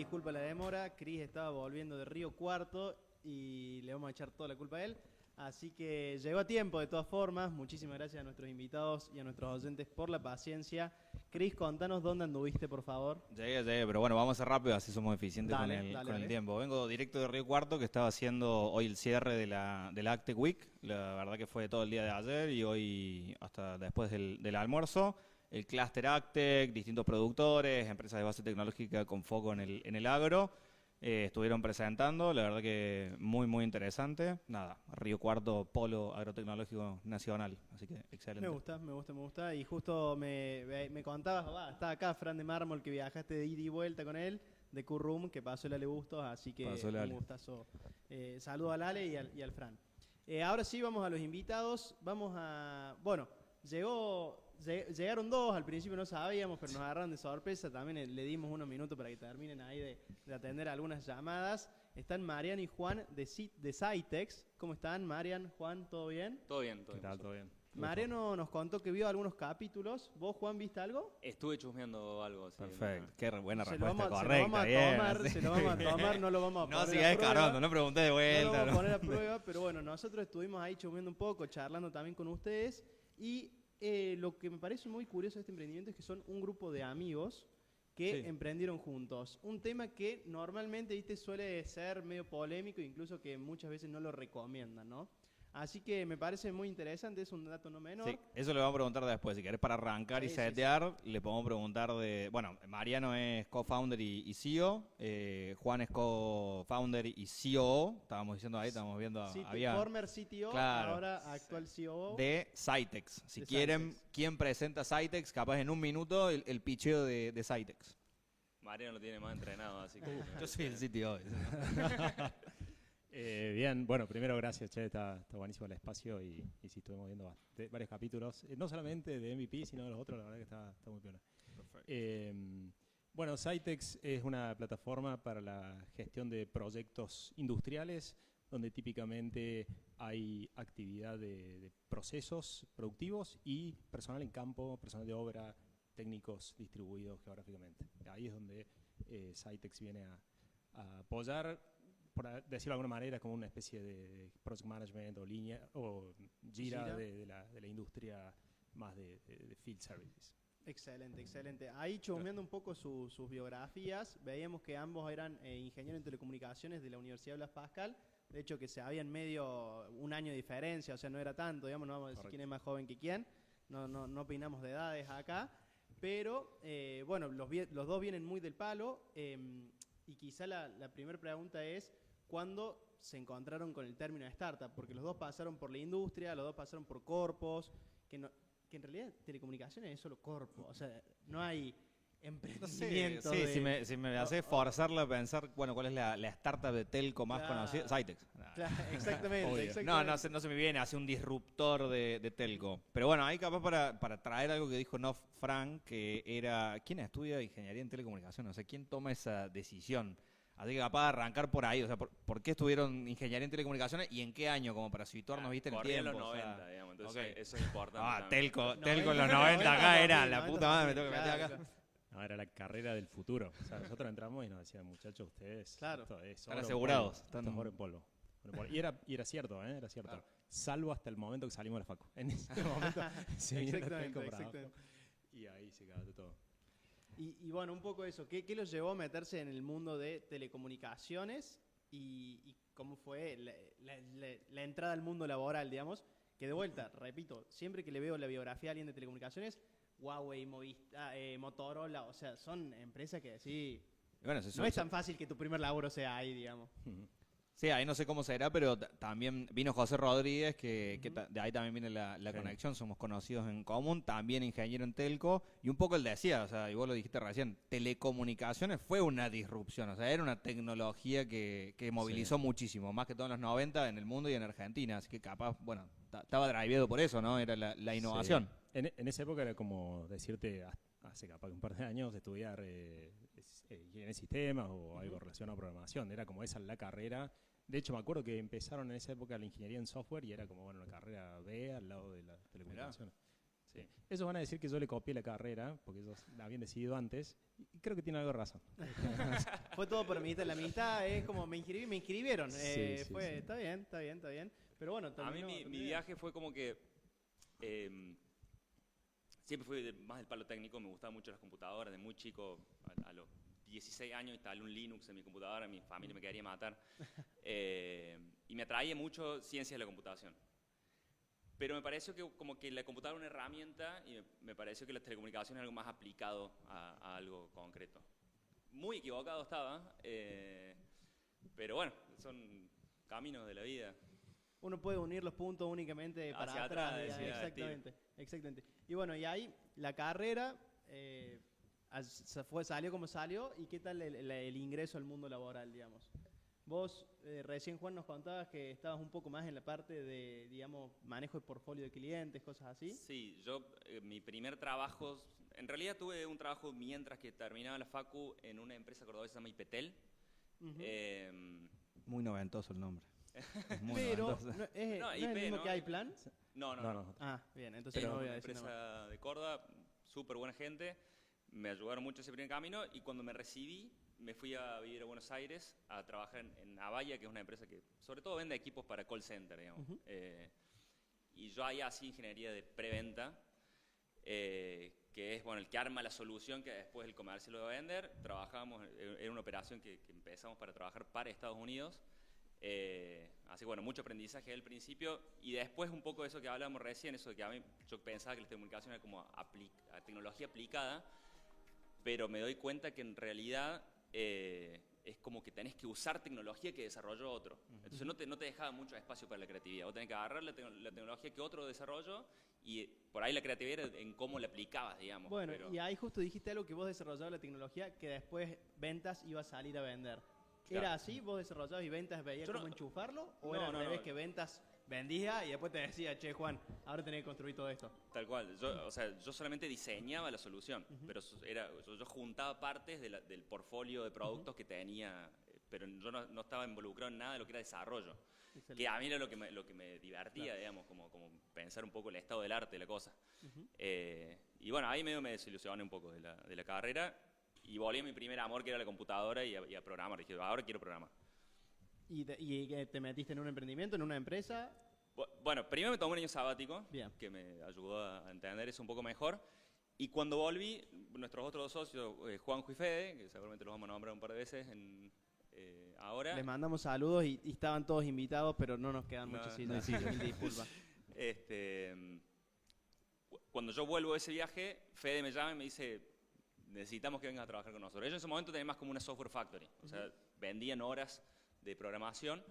disculpa la demora. Cris estaba volviendo de Río Cuarto y le vamos a echar toda la culpa a él. Así que llegó a tiempo de todas formas. Muchísimas gracias a nuestros invitados y a nuestros oyentes por la paciencia. Cris, contanos dónde anduviste, por favor. Llegué, pero bueno, vamos a ser rápido, así somos eficientes con Dale. el tiempo. Vengo directo de Río Cuarto, que estaba haciendo hoy el cierre de la Actec Week. La verdad que fue todo el día de ayer y hoy hasta después del almuerzo. El Cluster Actec, distintos productores, empresas de base tecnológica con foco en el agro. Estuvieron presentando, la verdad que muy interesante. Nada, Río Cuarto, polo agrotecnológico nacional, así que excelente. Me gusta. Y justo me contabas, está acá Fran de Mármol, que viajaste de ida y vuelta con él, de Currum, que pasó el Ale Bustos, así que un gustazo. Saludo al Ale y al Fran. Ahora sí, vamos a los invitados. Llegaron dos, al principio no sabíamos, pero nos agarraron de sorpresa. También le dimos unos minutos para que terminen ahí de atender algunas llamadas. Están Marian y Juan de Cytex. ¿Cómo están, Marian, Juan? ¿Todo bien? Todo bien. ¿Qué tal? ¿Todo bien? Mariano nos contó que vio algunos capítulos. ¿Vos, Juan, viste algo? Estuve chusmeando algo. Sí, perfecto, qué buena respuesta, se lo vamos a tomar, no lo vamos a poner no sigas descargando, no pregunté de vuelta. No lo vamos a poner a prueba, pero bueno, nosotros estuvimos ahí chusmeando un poco, charlando también con ustedes. Y lo que me parece muy curioso de este emprendimiento es que son un grupo de amigos que emprendieron juntos. Un tema que normalmente, ¿viste?, suele ser medio polémico, incluso que muchas veces no lo recomiendan, ¿no? Así que me parece muy interesante, es un dato no menor. Sí, eso le vamos a preguntar después. Si querés, para arrancar y setear, le podemos preguntar de... Bueno, Mariano es co-founder y CEO. Juan es co-founder y COO. Estábamos diciendo ahí, estábamos viendo... Former CTO, claro, ahora actual COO. De Cytex. Si quieren, ¿quién presenta Cytex? Capaz en un minuto el pitcheo de Cytex. Mariano lo tiene más entrenado, así que... Yo soy el CTO. Bien, bueno, primero gracias, Che, está buenísimo el espacio y sí, estuvimos viendo varios capítulos, no solamente de MVP, sino de los otros, la verdad que está muy piola. Bueno, Cytex es una plataforma para la gestión de proyectos industriales, donde típicamente hay actividad de procesos productivos y personal en campo, personal de obra, técnicos distribuidos geográficamente. Ahí es donde Cytex viene a apoyar, por decirlo de alguna manera, como una especie de project management o línea o gira de la industria más de field services. Excelente. Ahí chusmeando un poco sus biografías, veíamos que ambos eran ingenieros en telecomunicaciones de la Universidad Blas Pascal. De hecho, que se habían medio un año de diferencia, o sea, no era tanto, digamos, no vamos a decir quién es más joven que quién. No opinamos de edades acá. Pero, bueno, los dos vienen muy del palo. Y quizá la primera pregunta es, ¿cuándo se encontraron con el término de startup? Porque los dos pasaron por la industria, los dos pasaron por corpos, que en realidad telecomunicaciones es solo corpo, o sea, no hay emprendimiento. No sé, si me hace forzarla a pensar, bueno, ¿cuál es la startup de telco más conocida? Cytex. Claro, exactamente. No se me viene hace un disruptor de telco. Pero bueno, ahí capaz para traer algo que dijo Nof Frank, que era, ¿quién estudia ingeniería en telecomunicaciones? O sea, ¿quién toma esa decisión? Así que capaz de arrancar por ahí, o sea, ¿por qué estuvieron ingeniería en telecomunicaciones y en qué año? Como para situarnos, ¿viste? En el tiempo. En los 90, digamos, entonces eso es importante. Telco en los 90 acá era, la puta madre me tengo que meter acá. No, era la carrera del futuro. O sea, nosotros entramos y nos decían, muchachos, ustedes están asegurados. Están oro en polvo. Y era cierto, era cierto. Claro. Salvo hasta el momento que salimos de la facu. En ese momento se exactamente. Y ahí se quedó todo. Y bueno, un poco eso. ¿Qué los llevó a meterse en el mundo de telecomunicaciones? Y cómo fue la entrada al mundo laboral, digamos. Que de vuelta, repito, siempre que le veo la biografía a alguien de telecomunicaciones, Huawei, Movistar, Motorola, o sea, son empresas que sí. Bueno, no es tan fácil que tu primer laburo sea ahí, digamos. Sí, ahí no sé cómo será, pero también vino José Rodríguez, que de ahí también viene la conexión, somos conocidos en común, también ingeniero en telco, y un poco él decía, o sea, y vos lo dijiste recién, telecomunicaciones fue una disrupción, o sea, era una tecnología que movilizó muchísimo, más que todo en los 90 en el mundo y en Argentina, así que capaz, bueno, estaba driveado por eso, ¿no? Era la innovación. Sí. En esa época era como decirte, hace capaz un par de años, estudiar ingeniería en sistemas o algo relacionado a programación, era como esa la carrera. De hecho, me acuerdo que empezaron en esa época la ingeniería en software y era como, bueno, una carrera B al lado de las telecomunicaciones. Sí. Ellos van a decir que yo le copié la carrera, porque ellos la habían decidido antes, y creo que tienen algo de razón. Fue todo por amistad. La amistad es como me inscribí, me inscribieron. Sí, sí. Está bien, está bien, está bien. Pero bueno, A mí mi viaje fue como que siempre fui más del palo técnico, me gustaban mucho las computadoras, de muy chico, a los 16 años instalé un Linux en mi computadora, mi familia me quería matar, y me atraía mucho ciencias de la computación. Pero me pareció que como que la computadora era una herramienta y me pareció que las telecomunicaciones era algo más aplicado a algo concreto. Muy equivocado estaba, pero bueno, son caminos de la vida. Uno puede unir los puntos únicamente para Hacia atrás. atrás, decía Exactamente, exactamente. Y bueno, y ahí la carrera salió como salió. ¿Y qué tal el ingreso al mundo laboral, digamos? Vos recién, Juan, nos contabas que estabas un poco más en la parte de, digamos, manejo de portfolio de clientes, cosas así. Sí, yo mi primer trabajo, en realidad tuve un trabajo mientras que terminaba la facu en una empresa cordobesa que se llama IPETEL. Muy noventoso el nombre. Muy Pero, noventoso. ¿no es IP, el mismo ¿no? que hay plan? No. Ah, bien, entonces Era no voy a una decir nada más. empresa de Córdoba, súper buena gente, me ayudaron mucho ese primer camino y cuando me recibí me fui a vivir a Buenos Aires a trabajar en Avaya, que es una empresa que sobre todo vende equipos para call center, digamos. Y yo ahí hacía ingeniería de preventa, que es bueno el que arma la solución que después el comercio lo va a vender. Trabajábamos, era una operación que empezamos para trabajar para Estados Unidos. Así bueno, mucho aprendizaje al principio y después un poco de eso que hablábamos recién, eso de que a mí yo pensaba que la telecomunicación era como tecnología aplicada, pero me doy cuenta que en realidad es como que tenés que usar tecnología que desarrolló otro. Entonces no te dejaba mucho espacio para la creatividad. Vos tenés que agarrar la tecnología que otro desarrolló y por ahí la creatividad era en cómo la aplicabas, digamos. Bueno, pero, y ahí justo dijiste algo que vos desarrollabas la tecnología que después ventas iba a salir a vender. Claro. ¿Era así? ¿Vos desarrollabas y ventas veías cómo enchufarlo? ¿O era al revés que ventas vendía y después te decía, che, Juan, ahora tenés que construir todo esto? Tal cual. Yo solamente diseñaba la solución, pero yo juntaba partes del portfolio de productos que tenía, pero yo no estaba involucrado en nada de lo que era desarrollo. Excelente. Que a mí era lo que me divertía, claro, digamos, como pensar un poco el estado del arte de la cosa. Y bueno, ahí medio me desilusioné un poco de la carrera y volví a mi primer amor, que era la computadora y a programar. Dije, ahora quiero programar. ¿Y te metiste en un emprendimiento, en una empresa? Bueno, primero me tomé un año sabático, bien, que me ayudó a entender eso un poco mejor. Y cuando volví, nuestros otros dos socios, Juanjo y Fede, que seguramente los vamos a nombrar un par de veces ahora. Les mandamos saludos y estaban todos invitados, pero no nos quedan muchos sillas. Mil disculpas. Cuando yo vuelvo de ese viaje, Fede me llama y me dice, necesitamos que vengas a trabajar con nosotros. Ellos en ese momento tenían más como una software factory, o sea, vendían horas de programación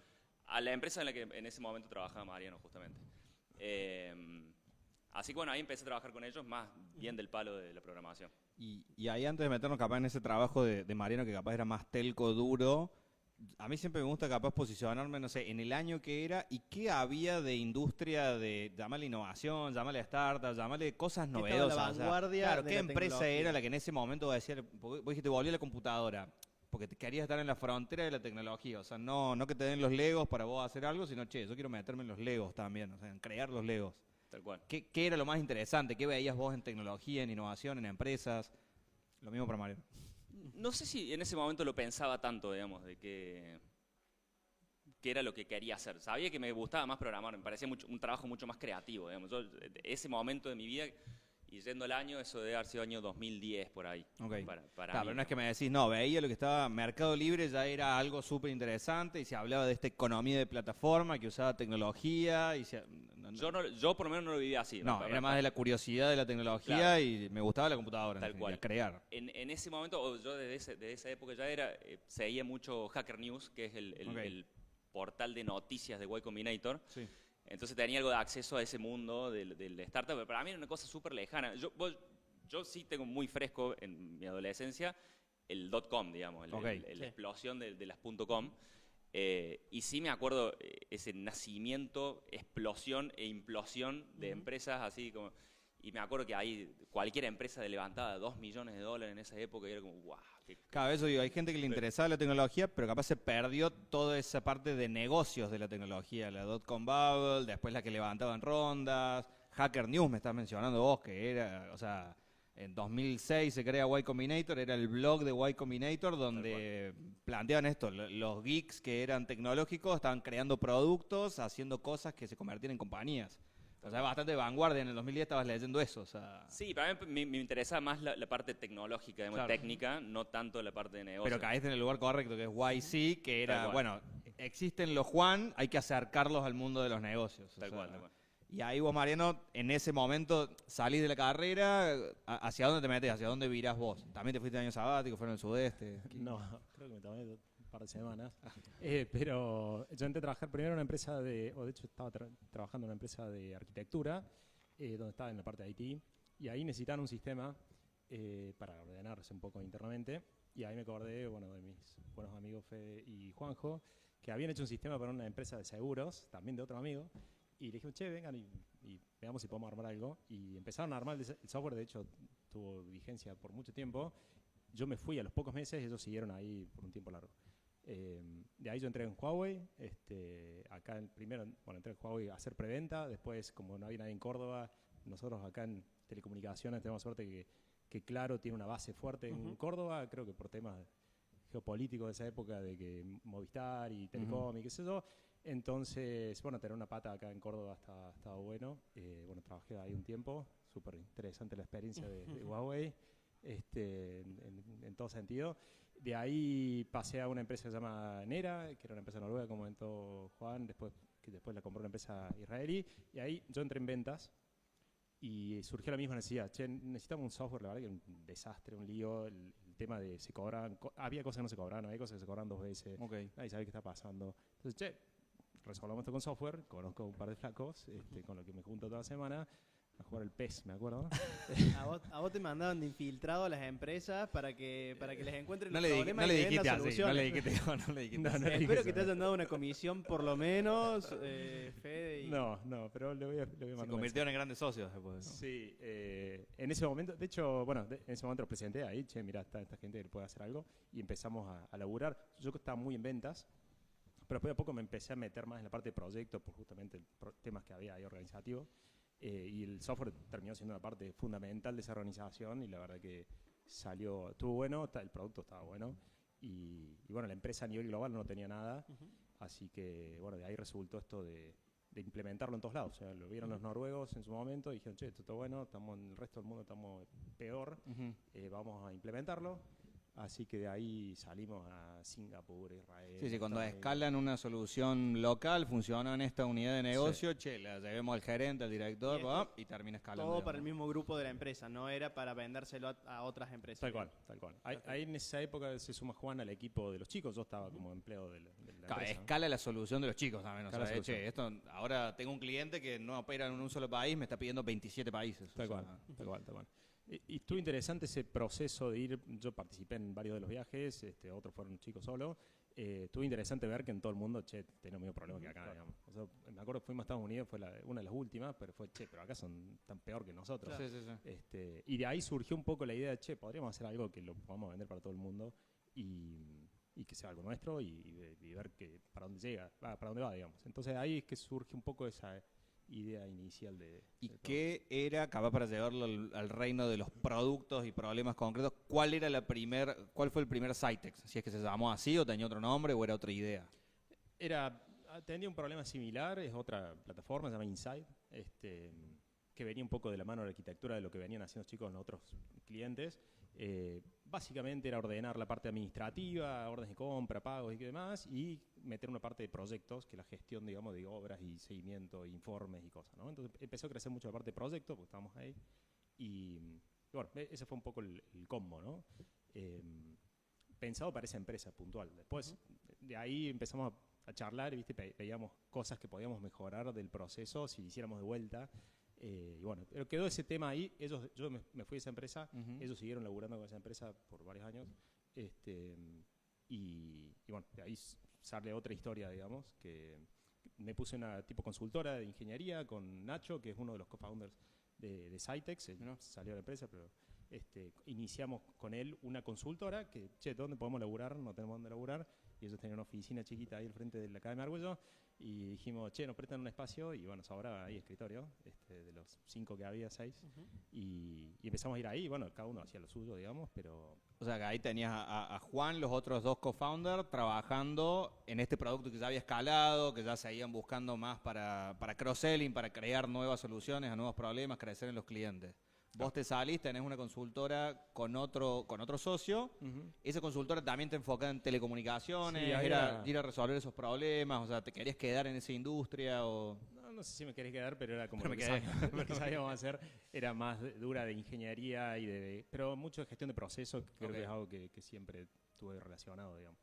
a la empresa en la que en ese momento trabajaba Mariano justamente. Así que bueno, ahí empecé a trabajar con ellos, más bien del palo de la programación. Y ahí antes de meternos capaz en ese trabajo de Mariano, que capaz era más telco duro, a mí siempre me gusta capaz posicionarme, no sé, en el año que era y qué había de industria de, llámale innovación, llámale startup, llámale cosas novedosas. La vanguardia, claro, de qué la empresa tecnología era la que en ese momento vos decías, vos dijiste, volví a la computadora, porque te querías estar en la frontera de la tecnología, o sea, no que te den los legos para vos hacer algo, sino, che, yo quiero meterme en los legos también, o sea, en crear los legos. Tal cual. ¿Qué era lo más interesante? ¿Qué veías vos en tecnología, en innovación, en empresas? Lo mismo para Mariano. No sé si en ese momento lo pensaba tanto, digamos, de que era lo que quería hacer. Sabía que me gustaba más programar, me parecía un trabajo mucho más creativo, digamos. Yo, ese momento de mi vida, y yendo el año, eso debe haber sido año 2010, por ahí. Okay. Para claro, mí, pero no es que me decís, no, veía lo que estaba Mercado Libre, ya era algo súper interesante, y se hablaba de esta economía de plataforma que usaba tecnología, y yo por lo menos no lo vivía así. No, era más de la curiosidad de la tecnología, claro, y me gustaba la computadora, tal cual. Crear. En ese momento, yo desde esa época ya seguía mucho Hacker News, que es el portal de noticias de Y Combinator. Sí. Entonces tenía algo de acceso a ese mundo del startup, pero para mí era una cosa súper lejana. Yo sí tengo muy fresco en mi adolescencia el .com, digamos, la explosión de las .com. Y sí me acuerdo ese nacimiento, explosión e implosión de empresas así como... Y me acuerdo que ahí cualquier empresa levantaba $2 millones en esa época y era como, wow. Cada vez hay gente que le interesaba la tecnología, pero capaz se perdió toda esa parte de negocios de la tecnología. La .com bubble, después la que levantaban rondas, Hacker News me estás mencionando vos, que era, o sea, en 2006 se crea Y Combinator, era el blog de Y Combinator donde planteaban esto, los geeks que eran tecnológicos estaban creando productos, haciendo cosas que se convertían en compañías. O sea, bastante vanguardia. En el 2010 estabas leyendo eso. O sea. Sí, para mí me interesa más la parte tecnológica, digamos, Claro. técnica, no tanto la parte de negocio. Pero caíste en el lugar correcto, que es YC, que era, Tal cual. bueno, existen los Juan, hay que acercarlos al mundo de los negocios. Tal cual, tal cual. Y ahí vos, Mariano, en ese momento salís de la carrera, ¿hacia dónde te metés? ¿Hacia dónde virás vos? ¿También te fuiste de año sabático? ¿Fueron al sudeste? No, creo que me tomé un par de semanas. Pero yo entré a trabajar primero en una empresa o de hecho estaba trabajando en una empresa de arquitectura, donde estaba en la parte de IT, y ahí necesitaban un sistema para ordenarse un poco internamente, y ahí me acordé, bueno, de mis buenos amigos Fede y Juanjo, que habían hecho un sistema para una empresa de seguros, también de otro amigo, y le dijimos, che, vengan y veamos si podemos armar algo, y empezaron a armar el software, de hecho tuvo vigencia por mucho tiempo. Yo me fui a los pocos meses y ellos siguieron ahí por un tiempo largo. De ahí yo entré en Huawei, acá primero, bueno, entré en Huawei a hacer preventa, después como no había nadie en Córdoba, nosotros acá en telecomunicaciones tenemos suerte que Claro tiene una base fuerte en Córdoba, creo que por temas geopolíticos de esa época, de que Movistar y Telecom y qué sé yo. Entonces, bueno, tener una pata acá en Córdoba estaba bueno. Bueno, trabajé ahí un tiempo, súper interesante la experiencia de Huawei. En todo sentido. De ahí pasé a una empresa que se llama Nera, que era una empresa noruega, como comentó Juan, que después la compró una empresa israelí, y ahí yo entré en ventas y surgió la misma necesidad. Che, necesitamos un software, la verdad que era un desastre, un lío, el tema de se cobraban, había cosas que no se cobraban, había cosas que se cobraban 2 veces, nadie sabe qué está pasando. Entonces, che, resolvamos esto con software, conozco un par de flacos, con los que me junto toda la semana, a jugar el PES, me acuerdo. A vos te mandaban de infiltrado a las empresas para que les encuentren No los le problemas y dijiste den las así, soluciones. no le dijiste No, no le dije Espero que te eso. hayan dado una comisión por lo menos, Fede. No, pero le voy a mandar Se un convirtieron en grandes socios después. mensaje. Sí, en ese momento, de hecho, bueno, en ese momento lo presenté ahí, che, mirá, está esta gente que puede hacer algo, y empezamos a laburar. Yo estaba muy en ventas, pero después de a poco me empecé a meter más en la parte de proyectos por justamente temas que había ahí organizativos. Y el software terminó siendo una parte fundamental de esa organización y la verdad que estuvo bueno, el producto estaba bueno y bueno, la empresa a nivel global no tenía nada, así que bueno, de ahí resultó esto de implementarlo en todos lados. O sea, lo vieron los noruegos en su momento y dijeron, che, esto está bueno, estamos en el resto del mundo estamos peor, vamos a implementarlo. Así que de ahí salimos a Singapur, Israel. Sí, cuando Estados Unidos. escalan una solución local, funciona en esta unidad de negocio, che, la llevemos al gerente, al director, y termina escalando. Todo digamos. para el mismo grupo de la empresa, no era para vendérselo a otras empresas. Tal cual, tal cual. Ahí en esa época se suma Juan al equipo de los chicos, yo estaba como empleado de la Claro, empresa. escala la solución de los chicos también. O Escala sea, la solución. che, esto, ahora tengo un cliente que no opera en un solo país, me está pidiendo 27 países. Tal o sea, cual, tal cual, tal cual. Y estuvo interesante ese proceso de ir, yo participé en varios de los viajes, otros fueron chicos solo. Estuvo interesante ver que en todo el mundo, che, tenemos el mismo problema que acá, digamos. O sea, me acuerdo que fuimos a Estados Unidos, fue una de las últimas, pero fue, che, pero acá son tan peor que nosotros. Sí, sí, sí. Y de ahí surgió un poco la idea de, che, podríamos hacer algo que lo podamos vender para todo el mundo y que sea algo nuestro y ver para dónde llega, para dónde va, digamos. Entonces ahí es que surge un poco esa idea inicial de ¿Y todo. qué era, capaz para llevarlo al reino de los productos y problemas concretos, cuál fue el primer Sitex? Si es que se llamó así o tenía otro nombre o era otra idea. Tenía un problema similar, es otra plataforma, se llama Insight, que venía un poco de la mano de la arquitectura de lo que venían haciendo chicos en otros clientes. Básicamente era ordenar la parte administrativa, órdenes de compra, pagos y demás, y meter una parte de proyectos, que es la gestión, digamos, de obras y seguimiento, informes y cosas, ¿no? Entonces empezó a crecer mucho la parte de proyectos, porque estábamos ahí, y bueno, ese fue un poco el combo, ¿no? Pensado para esa empresa puntual. Después de ahí empezamos a charlar, ¿viste? Veíamos cosas que podíamos mejorar del proceso si hiciéramos de vuelta. Y bueno, pero quedó ese tema ahí. Yo me fui de esa empresa, ellos siguieron laburando con esa empresa por varios años. Y bueno, de ahí sale otra historia, digamos, que me puse una tipo consultora de ingeniería con Nacho, que es uno de los co-founders de Sitex. Él salió de la empresa, pero iniciamos con él una consultora que, che, ¿dónde podemos laburar? No tenemos dónde laburar. y ellos tenían una oficina chiquita ahí al frente de la Academia de Argüello, y dijimos, che, nos prestan un espacio, y bueno, sobraba ahí escritorio, de los 5 que había, 6, y empezamos a ir ahí, y bueno, cada uno hacía lo suyo, digamos, pero... O sea, que ahí tenías a Juan, los otros 2 co-founders, trabajando en este producto que ya había escalado, que ya seguían buscando más para cross-selling, para crear nuevas soluciones a nuevos problemas, crecer en los clientes. Vos te salís, tenés una consultora con otro socio. Esa consultora también te enfocaba en telecomunicaciones, Sí, era ir a resolver esos problemas, o sea, ¿te querías quedar en esa industria o...? No sé si me querés quedar, pero era como Pero lo que lo que sabíamos hacer, era más dura de ingeniería, pero mucho de gestión de procesos, que creo que es algo que siempre tuve relacionado, digamos.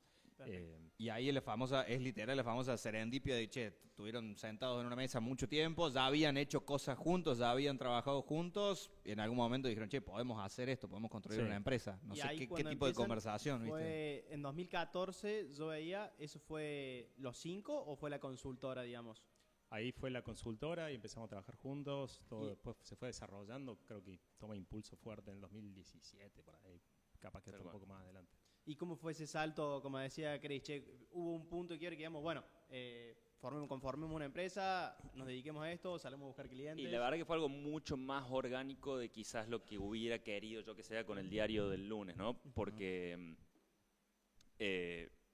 Y ahí es literal la famosa serendipia de, che, estuvieron sentados en una mesa mucho tiempo, ya habían hecho cosas juntos, ya habían trabajado juntos, y en algún momento dijeron, che, podemos hacer esto, podemos construir una empresa. No Y sé ahí qué cuando tipo de empiezan, conversación, ¿viste? fue en 2014, yo veía, ¿eso fue los 5 o fue la consultora, digamos? Ahí fue la consultora y empezamos a trabajar juntos, todo Y- después se fue desarrollando, creo que toma impulso fuerte en el 2017, por ahí, capaz que hasta un poco más adelante. ¿Y cómo fue ese salto, como decía Chris, che, hubo un punto que quiero que digamos, bueno, conformemos una empresa, nos dediquemos a esto, salimos a buscar clientes? Y la verdad que fue algo mucho más orgánico de quizás lo que hubiera querido yo que sea con el diario del lunes, ¿no? Porque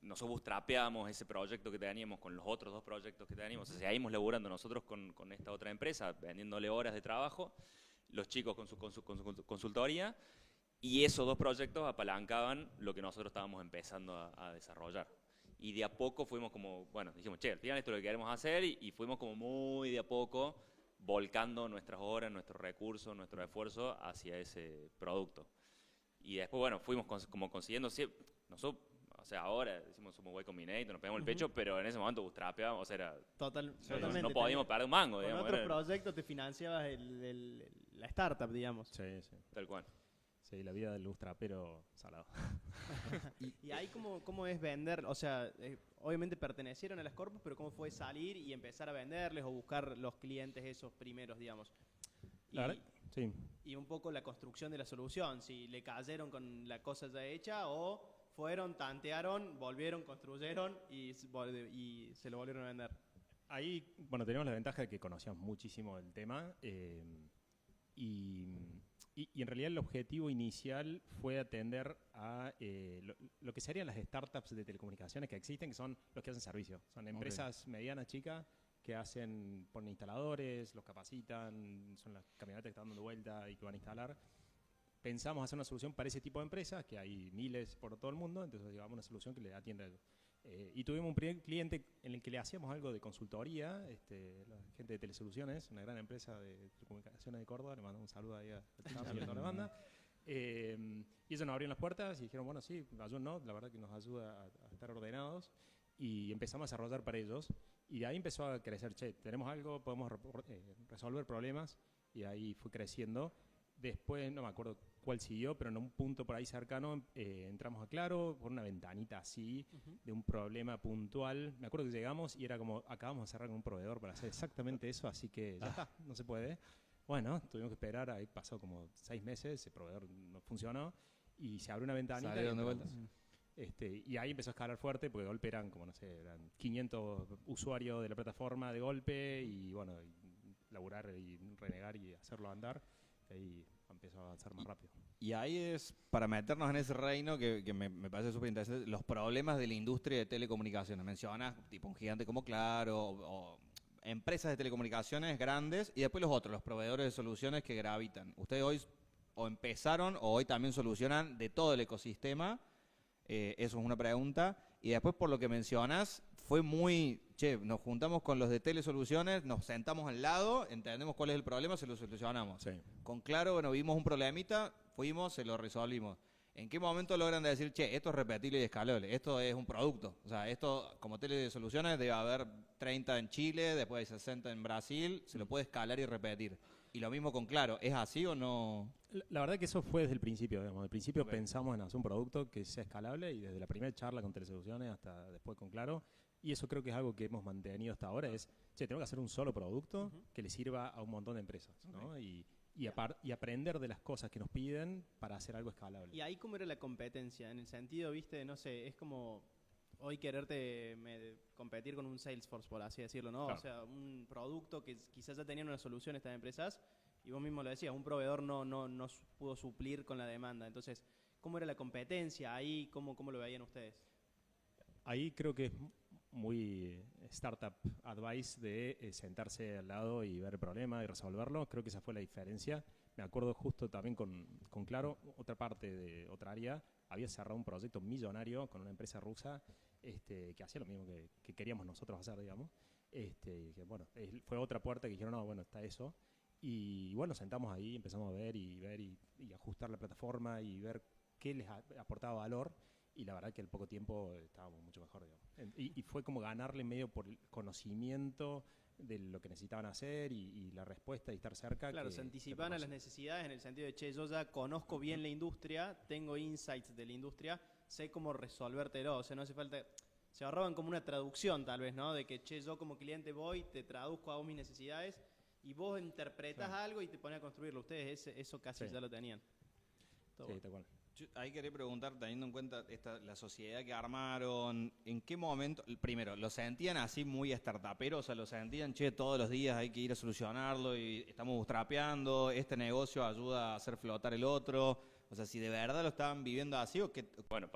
nosotros bootstrapeamos ese proyecto que teníamos con los otros 2 proyectos que teníamos. O sea, seguimos laburando nosotros con esta otra empresa, vendiéndole horas de trabajo, los chicos con su consultoría, y esos 2 proyectos apalancaban lo que nosotros estábamos empezando a desarrollar. Y de a poco fuimos como, bueno, dijimos, che, al final esto es lo que queremos hacer, y fuimos como muy de a poco volcando nuestras horas, nuestros recursos, nuestro esfuerzo hacia ese producto. Y después, bueno, fuimos como consiguiendo, nosotros, o sea, ahora decimos somos Y Combinator, nos pegamos el pecho, pero en ese momento bootstrapeábamos, o sea, era, Totalmente. no podíamos perder un mango, Con digamos. otros Era, proyectos te financiabas la startup, digamos. Sí, sí. tal cual. Sí, la vida del bootstrapero salado. Y ahí cómo es vender, o sea, obviamente pertenecieron a las corpus, pero cómo fue salir y empezar a venderles o buscar los clientes esos primeros, digamos. La verdad, sí. Y un poco la construcción de la solución, si le cayeron con la cosa ya hecha o fueron, tantearon, volvieron, construyeron y se lo volvieron a vender. Ahí, bueno, teníamos la ventaja de que conocíamos muchísimo el tema y en realidad el objetivo inicial fue atender a lo que serían las startups de telecomunicaciones que existen, que son los que hacen servicio. Son empresas medianas, chicas, que ponen instaladores, los capacitan, son las camionetas que están dando vuelta y que van a instalar. Pensamos hacer una solución para ese tipo de empresas, que hay miles por todo el mundo, entonces llevamos una solución que le atienda a ellos. Y tuvimos un primer cliente en el que le hacíamos algo de consultoría, la gente de Telesoluciones, una gran empresa de telecomunicaciones de Córdoba, le mando un saludo ahí a Chami y a toda la banda. Y ellos nos abrieron las puertas y dijeron, bueno, sí, ayúdanos, la verdad que nos ayuda a estar ordenados. Y empezamos a desarrollar para ellos. Y de ahí empezó a crecer, che, tenemos algo, podemos resolver problemas. Y ahí fue creciendo. Después, no me acuerdo cuál siguió, pero en un punto por ahí cercano entramos a Claro por una ventanita así de un problema puntual. Me acuerdo que llegamos y era como, acabamos de cerrar con un proveedor para hacer exactamente eso, así que ya está, no se puede. Bueno, tuvimos que esperar, ahí pasó como 6 meses, ese proveedor no funcionó y se abrió una ventanita. ¿Salieron de vuelta? Y ahí empezó a escalar fuerte porque de golpe eran como, no sé, eran 500 usuarios de la plataforma de golpe y bueno, laburar y renegar y hacerlo andar. Ahí empezó a avanzar más rápido. Y ahí es, para meternos en ese reino que me parece súper interesante, los problemas de la industria de telecomunicaciones. Mencionas tipo un gigante como Claro o empresas de telecomunicaciones grandes y después los otros, los proveedores de soluciones que gravitan. Ustedes hoy o empezaron o hoy también solucionan de todo el ecosistema. Eso es una pregunta. Y después, por lo que mencionas, fue muy, che, nos juntamos con los de Telesoluciones, nos sentamos al lado, entendemos cuál es el problema, se lo solucionamos. Sí. Con Claro, bueno, vimos un problemita, fuimos, se lo resolvimos. ¿En qué momento logran decir, che, esto es repetible y escalable, esto es un producto? O sea, esto, como Telesoluciones, debe haber 30 en Chile, después hay 60 en Brasil, se lo puede escalar y repetir. Y lo mismo con Claro, ¿es así o no? La verdad que eso fue desde el principio, digamos. Desde el principio pensamos en hacer un producto que sea escalable y desde la primera charla con Telesoluciones hasta después con Claro. Y eso creo que es algo que hemos mantenido hasta ahora, es, che, tengo que hacer un solo producto que le sirva a un montón de empresas, ¿no? Y aprender de las cosas que nos piden para hacer algo escalable. ¿Y ahí cómo era la competencia? En el sentido, viste, no sé, es como... hoy quererte competir con un Salesforce, por así decirlo, ¿no? Claro. O sea, un producto que quizás ya tenían una solución estas empresas, y vos mismo lo decías, un proveedor no pudo suplir con la demanda. Entonces, ¿cómo era la competencia ahí? ¿Cómo lo veían ustedes? Ahí creo que es muy startup advice de sentarse al lado y ver el problema y resolverlo. Creo que esa fue la diferencia. Me acuerdo justo también con Claro, otra parte de otra área, había cerrado un proyecto millonario con una empresa rusa que hacía lo mismo que queríamos nosotros hacer, digamos. Que, bueno, fue otra puerta que dijeron, no, bueno, está eso. Y bueno, sentamos ahí, empezamos a ver y ajustar la plataforma y ver qué les aportaba valor. Y la verdad que al poco tiempo estábamos mucho mejor, digamos. Y fue como ganarle medio por el conocimiento de lo que necesitaban hacer y la respuesta y estar cerca. Claro, se anticipan a las necesidades en el sentido de, che, yo ya conozco bien la industria, tengo insights de la industria, sé cómo resolvértelo. O sea, no hace falta... Se ahorraban como una traducción, tal vez, ¿no? De que, che, yo como cliente voy, te traduzco a vos mis necesidades y vos interpretas algo y te pones a construirlo. Ustedes eso casi ya lo tenían. Todo Sí, tal cual. Yo ahí quería preguntar, teniendo en cuenta la sociedad que armaron, ¿en qué momento, primero, lo sentían así muy startupero? O sea, lo sentían, che, todos los días hay que ir a solucionarlo y estamos bootstrapeando, este negocio ayuda a hacer flotar el otro. O sea, si de verdad lo estaban viviendo así o qué. Bueno,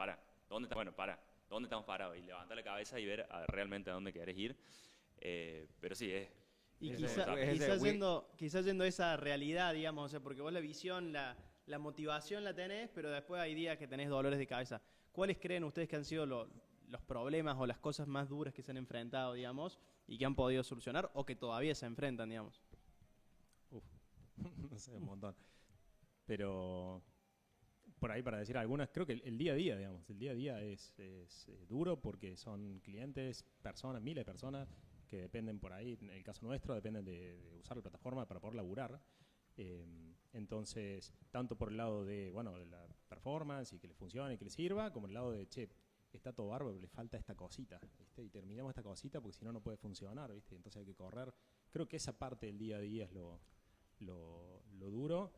¿dónde estamos parados? Y levantar la cabeza y ver realmente a dónde querés ir. Pero sí, Y Ese- quizás yendo a esa realidad, digamos, o sea, porque vos la visión, la motivación la tenés, pero después hay días que tenés dolores de cabeza. ¿Cuáles creen ustedes que han sido los problemas o las cosas más duras que se han enfrentado, digamos, y que han podido solucionar o que todavía se enfrentan, digamos? No sé, un montón. Pero por ahí para decir algunas, creo que el día a día, digamos, el día a día es duro porque son clientes, personas, miles de personas que dependen por ahí, en el caso nuestro, dependen de usar la plataforma para poder laburar. Entonces, tanto por el lado de la performance y que le funcione y que le sirva, como el lado de, che, está todo bárbaro, pero le falta esta cosita, ¿viste? Y terminamos esta cosita porque si no, no puede funcionar, ¿viste? Entonces hay que correr. Creo que esa parte del día a día es lo duro.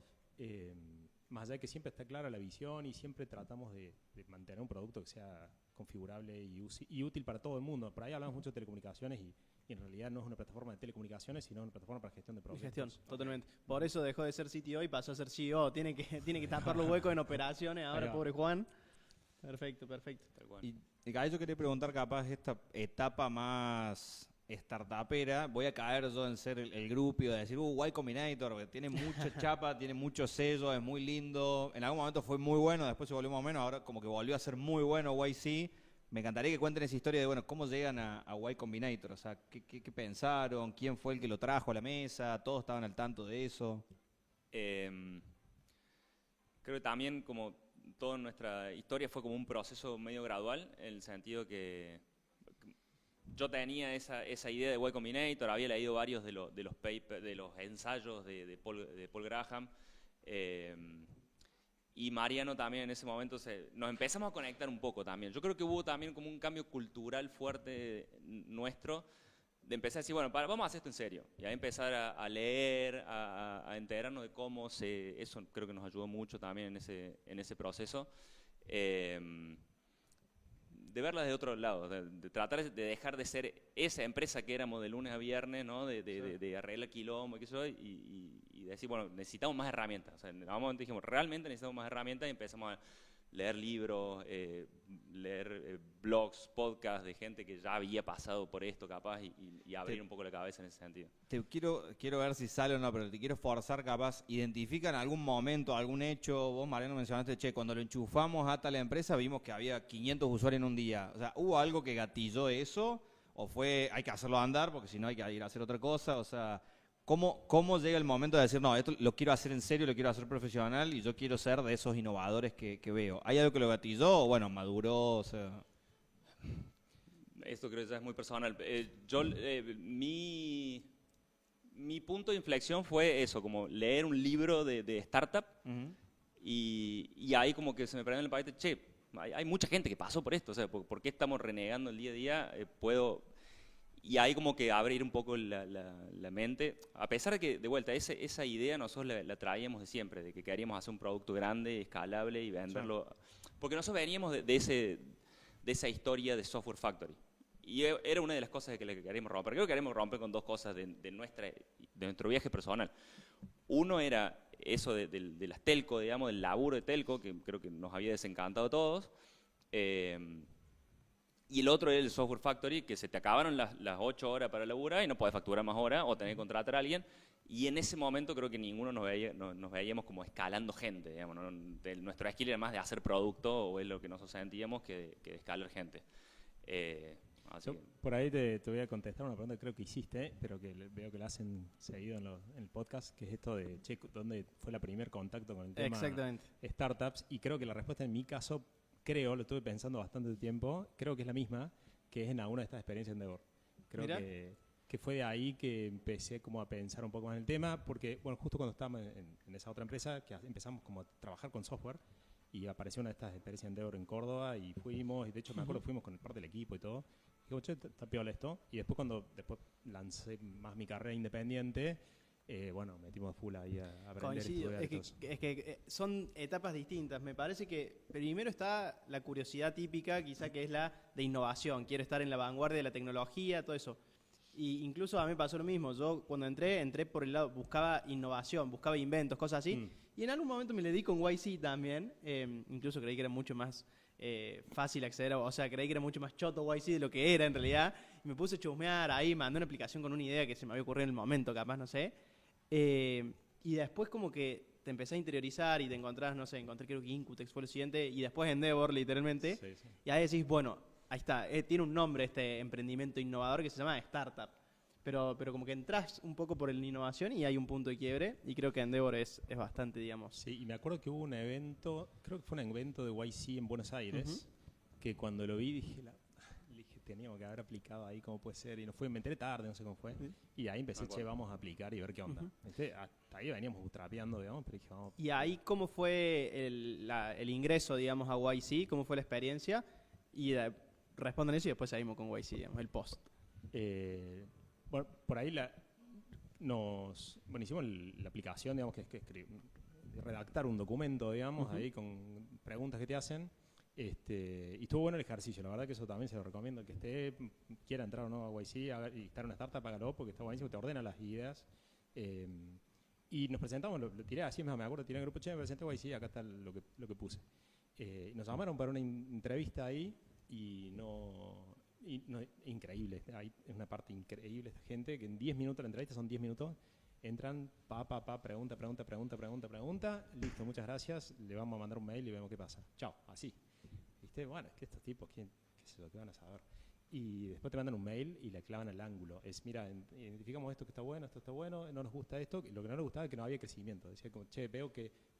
Más allá de que siempre está clara la visión y siempre tratamos de mantener un producto que sea configurable y útil para todo el mundo. Por ahí hablamos mucho de telecomunicaciones y en realidad no es una plataforma de telecomunicaciones, sino una plataforma para gestión de proyectos. Gestión, totalmente. Por eso dejó de ser CTO y pasó a ser CEO. Tiene que tapar los huecos en operaciones ahora, Ahí va. pobre Juan. Perfecto. tal cual. Y ahí yo quería preguntar capaz esta etapa más startupera, voy a caer yo en ser el grupio de decir, Y Combinator, que tiene mucha chapa, tiene mucho sello, es muy lindo, en algún momento fue muy bueno, después se volvió más o menos, ahora como que volvió a ser muy bueno YC. Me encantaría que cuenten esa historia de, bueno, cómo llegan a Y Combinator, o sea, qué pensaron, quién fue el que lo trajo a la mesa, todos estaban al tanto de eso. Creo que también como toda nuestra historia fue como un proceso medio gradual, en el sentido que yo tenía esa idea de Y Combinator, había leído varios de los papers, de los ensayos de Paul Graham, y Mariano también en ese momento nos empezamos a conectar un poco también. Yo creo que hubo también como un cambio cultural fuerte nuestro, de empezar a decir, bueno, vamos a hacer esto en serio. Y ahí empezar a leer, a enterarnos de cómo eso creo que nos ayudó mucho también en ese proceso. De verla de otro lado, de tratar de dejar de ser esa empresa que éramos de lunes a viernes, ¿no? de arreglar quilombo y decir, bueno, necesitamos más herramientas. O sea, en algún momento dijimos, realmente necesitamos más herramientas y empezamos a leer libros, leer blogs, podcasts de gente que ya había pasado por esto capaz y abrir un poco la cabeza en ese sentido. Te quiero ver si sale o no, pero te quiero forzar capaz. ¿Identifican en algún momento, algún hecho? Vos, Mariano, mencionaste, che, cuando lo enchufamos a tal empresa vimos que había 500 usuarios en un día. O sea, ¿hubo algo que gatilló eso? ¿O fue, hay que hacerlo andar porque si no hay que ir a hacer otra cosa? O sea, ¿cómo llega el momento de decir, no, esto lo quiero hacer en serio, lo quiero hacer profesional y yo quiero ser de esos innovadores que veo? ¿Hay algo que lo gatilló o, bueno, maduró? O sea... Esto creo que ya es muy personal. Mi punto de inflexión fue eso, como leer un libro de startup y ahí como que se me prendió en el paquete, che, hay mucha gente que pasó por esto, o sea, ¿por qué estamos renegando el día a día? Y ahí como que abrir un poco la mente, a pesar de que, de vuelta, esa idea nosotros la traíamos de siempre, de que queríamos hacer un producto grande, escalable y venderlo, porque nosotros veníamos de de esa historia de Software Factory. Y era una de las cosas que queremos romper. Creo que queremos romper con dos cosas de nuestro viaje personal. Uno era eso de las telco, digamos, del laburo de telco, que creo que nos había desencantado a todos. Y el otro era el Software Factory, que se te acabaron las 8 horas para laburar y no podés facturar más horas o tenés que contratar a alguien. Y en ese momento creo que ninguno nos veíamos como escalando gente, digamos, ¿no? Nuestro skill era más de hacer producto, o es lo que nosotros sentíamos, que de escalar gente. Por ahí te voy a contestar una pregunta que creo que hiciste, pero que veo que la hacen seguido en el podcast, que es esto de, che, ¿dónde fue el primer contacto con el tema startups? Y creo que la respuesta en mi caso, lo estuve pensando bastante tiempo, creo que es la misma, que es en alguna de estas experiencias en Endeavor. Creo que fue de ahí que empecé como a pensar un poco más en el tema, porque bueno, justo cuando estábamos en esa otra empresa, que empezamos como a trabajar con software, y apareció una de estas experiencias en Endeavor en Córdoba, y fuimos, y de hecho me acuerdo fuimos con parte del equipo y todo. Digo, che, está piola esto. Y después cuando lancé más mi carrera independiente, bueno, metimos full ahí a aprender. Coincido. Es que son etapas distintas. Me parece que primero está la curiosidad típica, quizá, que es la de innovación. Quiero estar en la vanguardia de la tecnología, todo eso. Y incluso a mí me pasó lo mismo. Yo cuando entré por el lado, buscaba innovación, buscaba inventos, cosas así. Y en algún momento me le di con YC también. Incluso creí que era mucho más fácil acceder, o sea, creí que era mucho más choto YC de lo que era en realidad. Y me puse a chusmear ahí, mandé una aplicación con una idea que se me había ocurrido en el momento, capaz, no sé. Y después como que te empecé a interiorizar y te encontrás, no sé, encontré creo que Incutex fue lo siguiente, y después Endeavor, literalmente. Sí. Y ahí decís, bueno, ahí está, tiene un nombre este emprendimiento innovador que se llama Startup. Pero como que entras un poco por la innovación y hay un punto de quiebre, y creo que Endeavor es bastante, digamos. Sí, y me acuerdo que hubo un evento, creo que fue un evento de YC en Buenos Aires, que cuando lo vi dije, teníamos que haber aplicado ahí, cómo puede ser, y me enteré tarde, no sé cómo fue, y ahí empecé, vamos a aplicar y ver qué onda. Hasta ahí veníamos trapeando, digamos, pero dije, vamos. ¿Y ahí cómo fue el ingreso, digamos, a YC? ¿Cómo fue la experiencia? Y respondan eso y después seguimos con YC, digamos, el post. Bueno, por ahí hicimos la aplicación, digamos, que es redactar un documento, digamos, ahí con preguntas que te hacen. Y estuvo bueno el ejercicio, la verdad que eso también se lo recomiendo, el que quiera entrar o no a YC y estar en una startup, hágalo, porque está buenísimo, te ordena las ideas. Y nos presentamos, lo tiré así, me acuerdo, tiré en el grupo, me presenté a YC, acá está lo que puse. Nos llamaron para una entrevista ahí increíble, es una parte increíble esta gente, que en 10 minutos, la entrevista son 10 minutos, entran, pregunta, listo, muchas gracias, le vamos a mandar un mail y vemos qué pasa. Chao, así. ¿Viste? Bueno, es que estos tipos, ¿qué van a saber? Y después te mandan un mail y le clavan al ángulo. Mira, identificamos esto que está bueno, esto está bueno, no nos gusta esto. Y lo que no nos gustaba es que no había crecimiento. Decía como,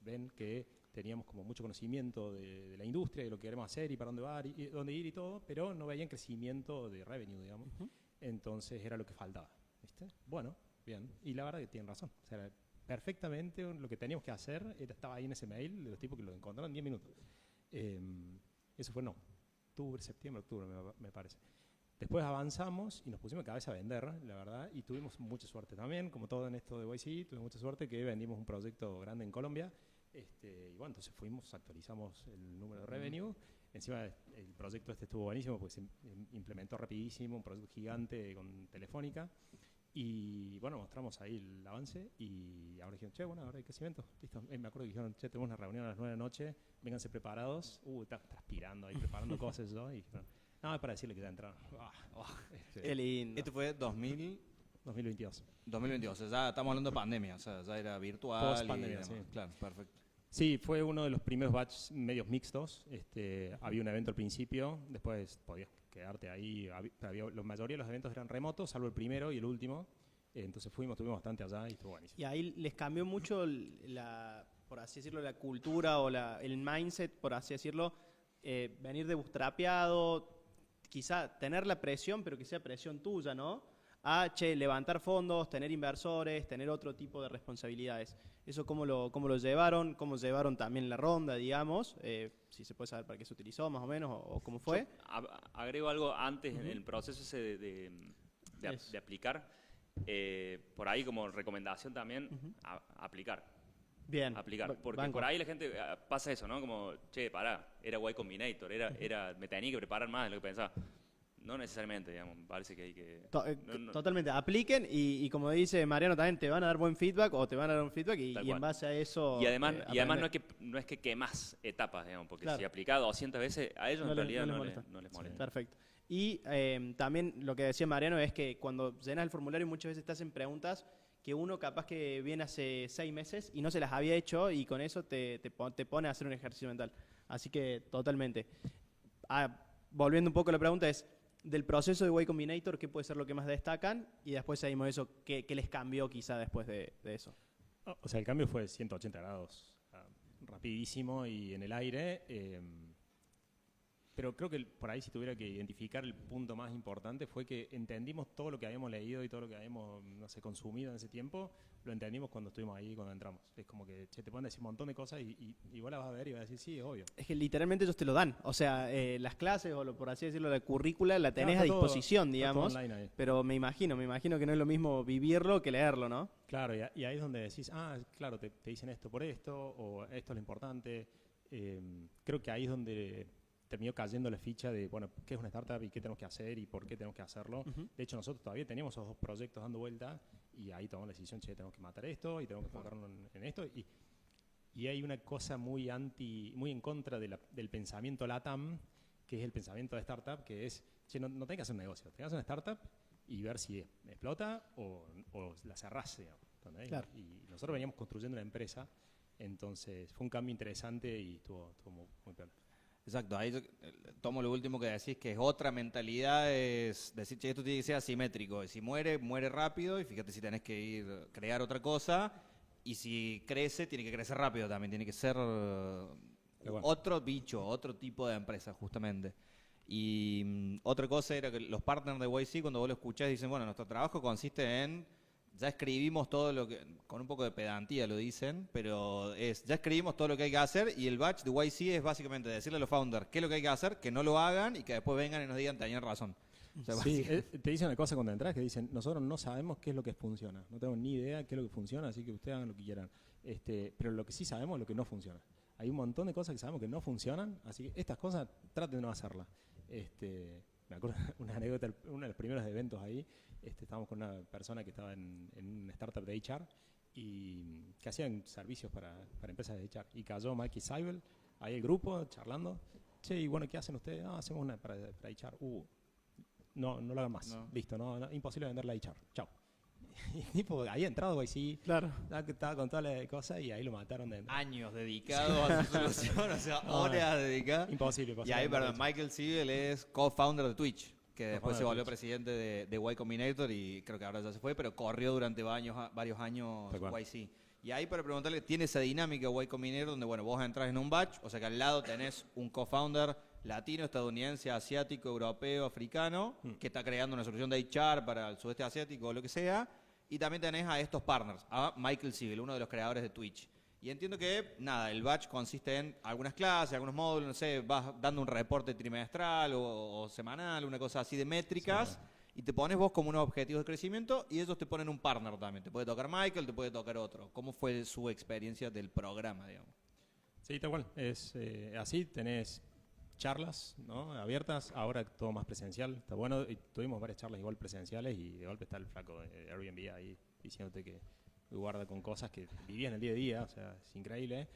ven que teníamos como mucho conocimiento de la industria, de lo que queremos hacer y para dónde ir y todo, pero no veían crecimiento de revenue, digamos. Entonces era lo que faltaba. ¿Viste? Bueno, bien. Y la verdad que tienen razón. O sea, perfectamente lo que teníamos que hacer estaba ahí en ese mail de los tipos que lo encontraron en 10 minutos. Eso fue septiembre, octubre, me parece. Después avanzamos y nos pusimos cabeza a vender, la verdad, y tuvimos mucha suerte también, como todo en esto de YC, tuvimos mucha suerte que vendimos un proyecto grande en Colombia, y bueno, entonces actualizamos el número de revenue, encima el proyecto estuvo buenísimo porque se implementó rapidísimo, un proyecto gigante con Telefónica, y bueno, mostramos ahí el avance, y ahora dijeron, bueno, ahora hay crecimiento, listo. Me acuerdo que dijeron, tenemos una reunión a las 9 de la noche, vénganse preparados, estás transpirando ahí, preparando cosas, ¿no? Y dijeron, no, es para decirle que ya entraron. Qué lindo. Esto fue 2022. 2022, o sea, ya estamos hablando de pandemia, o sea, ya era virtual. Post pandemia, sí. Claro, perfecto. Sí, fue uno de los primeros batches medios mixtos. Había un evento al principio, después podías quedarte ahí. La mayoría de los eventos eran remotos, salvo el primero y el último. Entonces estuvimos bastante allá y estuvo buenísimo. Y ahí les cambió mucho por así decirlo, la cultura o el mindset, por así decirlo, venir de bootstrapeado, quizá tener la presión, pero que sea presión tuya, ¿no? Levantar fondos, tener inversores, tener otro tipo de responsabilidades. ¿Eso cómo lo llevaron? ¿Cómo llevaron también la ronda, digamos? Si se puede saber para qué se utilizó, más o menos, o cómo fue. Yo agrego algo antes en el proceso ese de aplicar. Por ahí como recomendación también, aplicar. Bien. aplicar. Porque Banco. por ahí la gente pasa eso, ¿no? Como, che, pará, era Y Combinator, me tenía que preparar más de lo que pensaba. No necesariamente, digamos, me parece que hay que... Totalmente, apliquen y como dice Mariano también, te van a dar buen feedback o te van a dar un feedback y Tal en cual. base a eso Y además aprender. no es que quemas etapas, digamos, porque Claro. si aplicás 200 veces, a ellos No en les- realidad no les no les molesta. no les molesta. Perfecto. Y también lo que decía Mariano es que cuando llenas el formulario muchas veces te hacen preguntas que uno capaz que viene hace 6 meses y no se las había hecho y con eso te pone a hacer un ejercicio mental. Así que totalmente. Volviendo un poco a la pregunta es, del proceso de Y Combinator, ¿qué puede ser lo que más destacan? Y después seguimos eso, ¿qué les cambió quizá después de eso? O sea, el cambio fue 180 grados, rapidísimo y en el aire. Pero creo que por ahí si tuviera que identificar el punto más importante fue que entendimos todo lo que habíamos leído y todo lo que habíamos, no sé, consumido en ese tiempo, lo entendimos cuando estuvimos ahí, cuando entramos. Es como que te pueden decir un montón de cosas y vos las vas a ver y vas a decir, sí, es obvio. Es que literalmente ellos te lo dan. O sea, las clases o por así decirlo, la currícula la tenés Claro, a está todo- disposición, está todo digamos. online ahí. Pero me imagino que no es lo mismo vivirlo que leerlo, ¿no? Claro, y ahí es donde decís, claro, te dicen esto por esto, o esto es lo importante. Creo que ahí es donde terminó cayendo la ficha de, bueno, qué es una startup y qué tenemos que hacer y por qué tenemos que hacerlo. Ujú. De hecho, nosotros todavía teníamos esos 2 proyectos dando vuelta y ahí tomamos la decisión, che, tenemos que matar esto y tenemos que enfocarnos en esto. Y hay una cosa muy en contra del pensamiento LATAM, que es el pensamiento de startup, que es, che, no tenés que hacer un negocio, tenés que hacer una startup y ver si explota o la cerrás, digamos, ¿entendés? Claro. Y nosotros veníamos construyendo una empresa, entonces fue un cambio interesante y estuvo muy peor. Exacto, ahí tomo lo último que decís, que es otra mentalidad, es decir, che, esto tiene que ser asimétrico, y si muere, muere rápido, y fíjate si tenés que crear otra cosa, y si crece, tiene que crecer rápido también, tiene que ser otro bicho, otro tipo de empresa, justamente. Y otra cosa era que los partners de YC, cuando vos lo escuchás, dicen, bueno, nuestro trabajo consiste en, ya escribimos todo lo que, con un poco de pedantía lo dicen, pero ya escribimos todo lo que hay que hacer y el batch de YC es básicamente decirle a los founders qué es lo que hay que hacer, que no lo hagan y que después vengan y nos digan, tenían razón. O sea, Sí, te dicen una cosa cuando entras que dicen, nosotros no sabemos qué es lo que funciona, no tenemos ni idea qué es lo que funciona, así que ustedes hagan lo que quieran. Pero lo que sí sabemos es lo que no funciona. Hay un montón de cosas que sabemos que no funcionan, así que estas cosas traten de no hacerlas. Me acuerdo una anécdota, uno de los primeros eventos ahí, estábamos con una persona que estaba en una startup de HR y que hacían servicios para empresas de HR. Y cayó Mikey Seibel, ahí el grupo, charlando. Che, y bueno, ¿qué hacen ustedes? Hacemos una para HR. No lo hagan más. No. Listo, imposible venderla a HR. Chao. Y tipo, había entrado sí, Claro. estaba con toda la cosa y ahí lo mataron de años dedicados a su solución, o sea, horas dedicadas. Imposible. Y ahí, perdón, Michael Siegel es co-founder de Twitch, que después se volvió de Twitch. presidente de Y Combinator y creo que ahora ya se fue, pero corrió durante varios años Tal cual. YC. Y ahí para preguntarle, ¿tiene esa dinámica Y Combinator donde, bueno, vos entras en un batch, o sea que al lado tenés un co-founder latino, estadounidense, asiático, europeo, africano, que está creando una solución de HR para el sudeste asiático o lo que sea, y también tenés a estos partners, a Michael Siegel, uno de los creadores de Twitch. Y entiendo que, nada, el batch consiste en algunas clases, algunos módulos, no sé, vas dando un reporte trimestral o semanal, una cosa así de métricas, y te pones vos como unos objetivos de crecimiento y ellos te ponen un partner también. Te puede tocar Michael, te puede tocar otro. ¿Cómo fue su experiencia del programa, digamos? Sí, tal cual. Es así, tenés charlas, ¿no?, abiertas, ahora todo más presencial, está bueno, y tuvimos varias charlas igual presenciales y de golpe está el flaco de Airbnb ahí diciéndote que guarda con cosas que vivían el día a día, o sea, es increíble.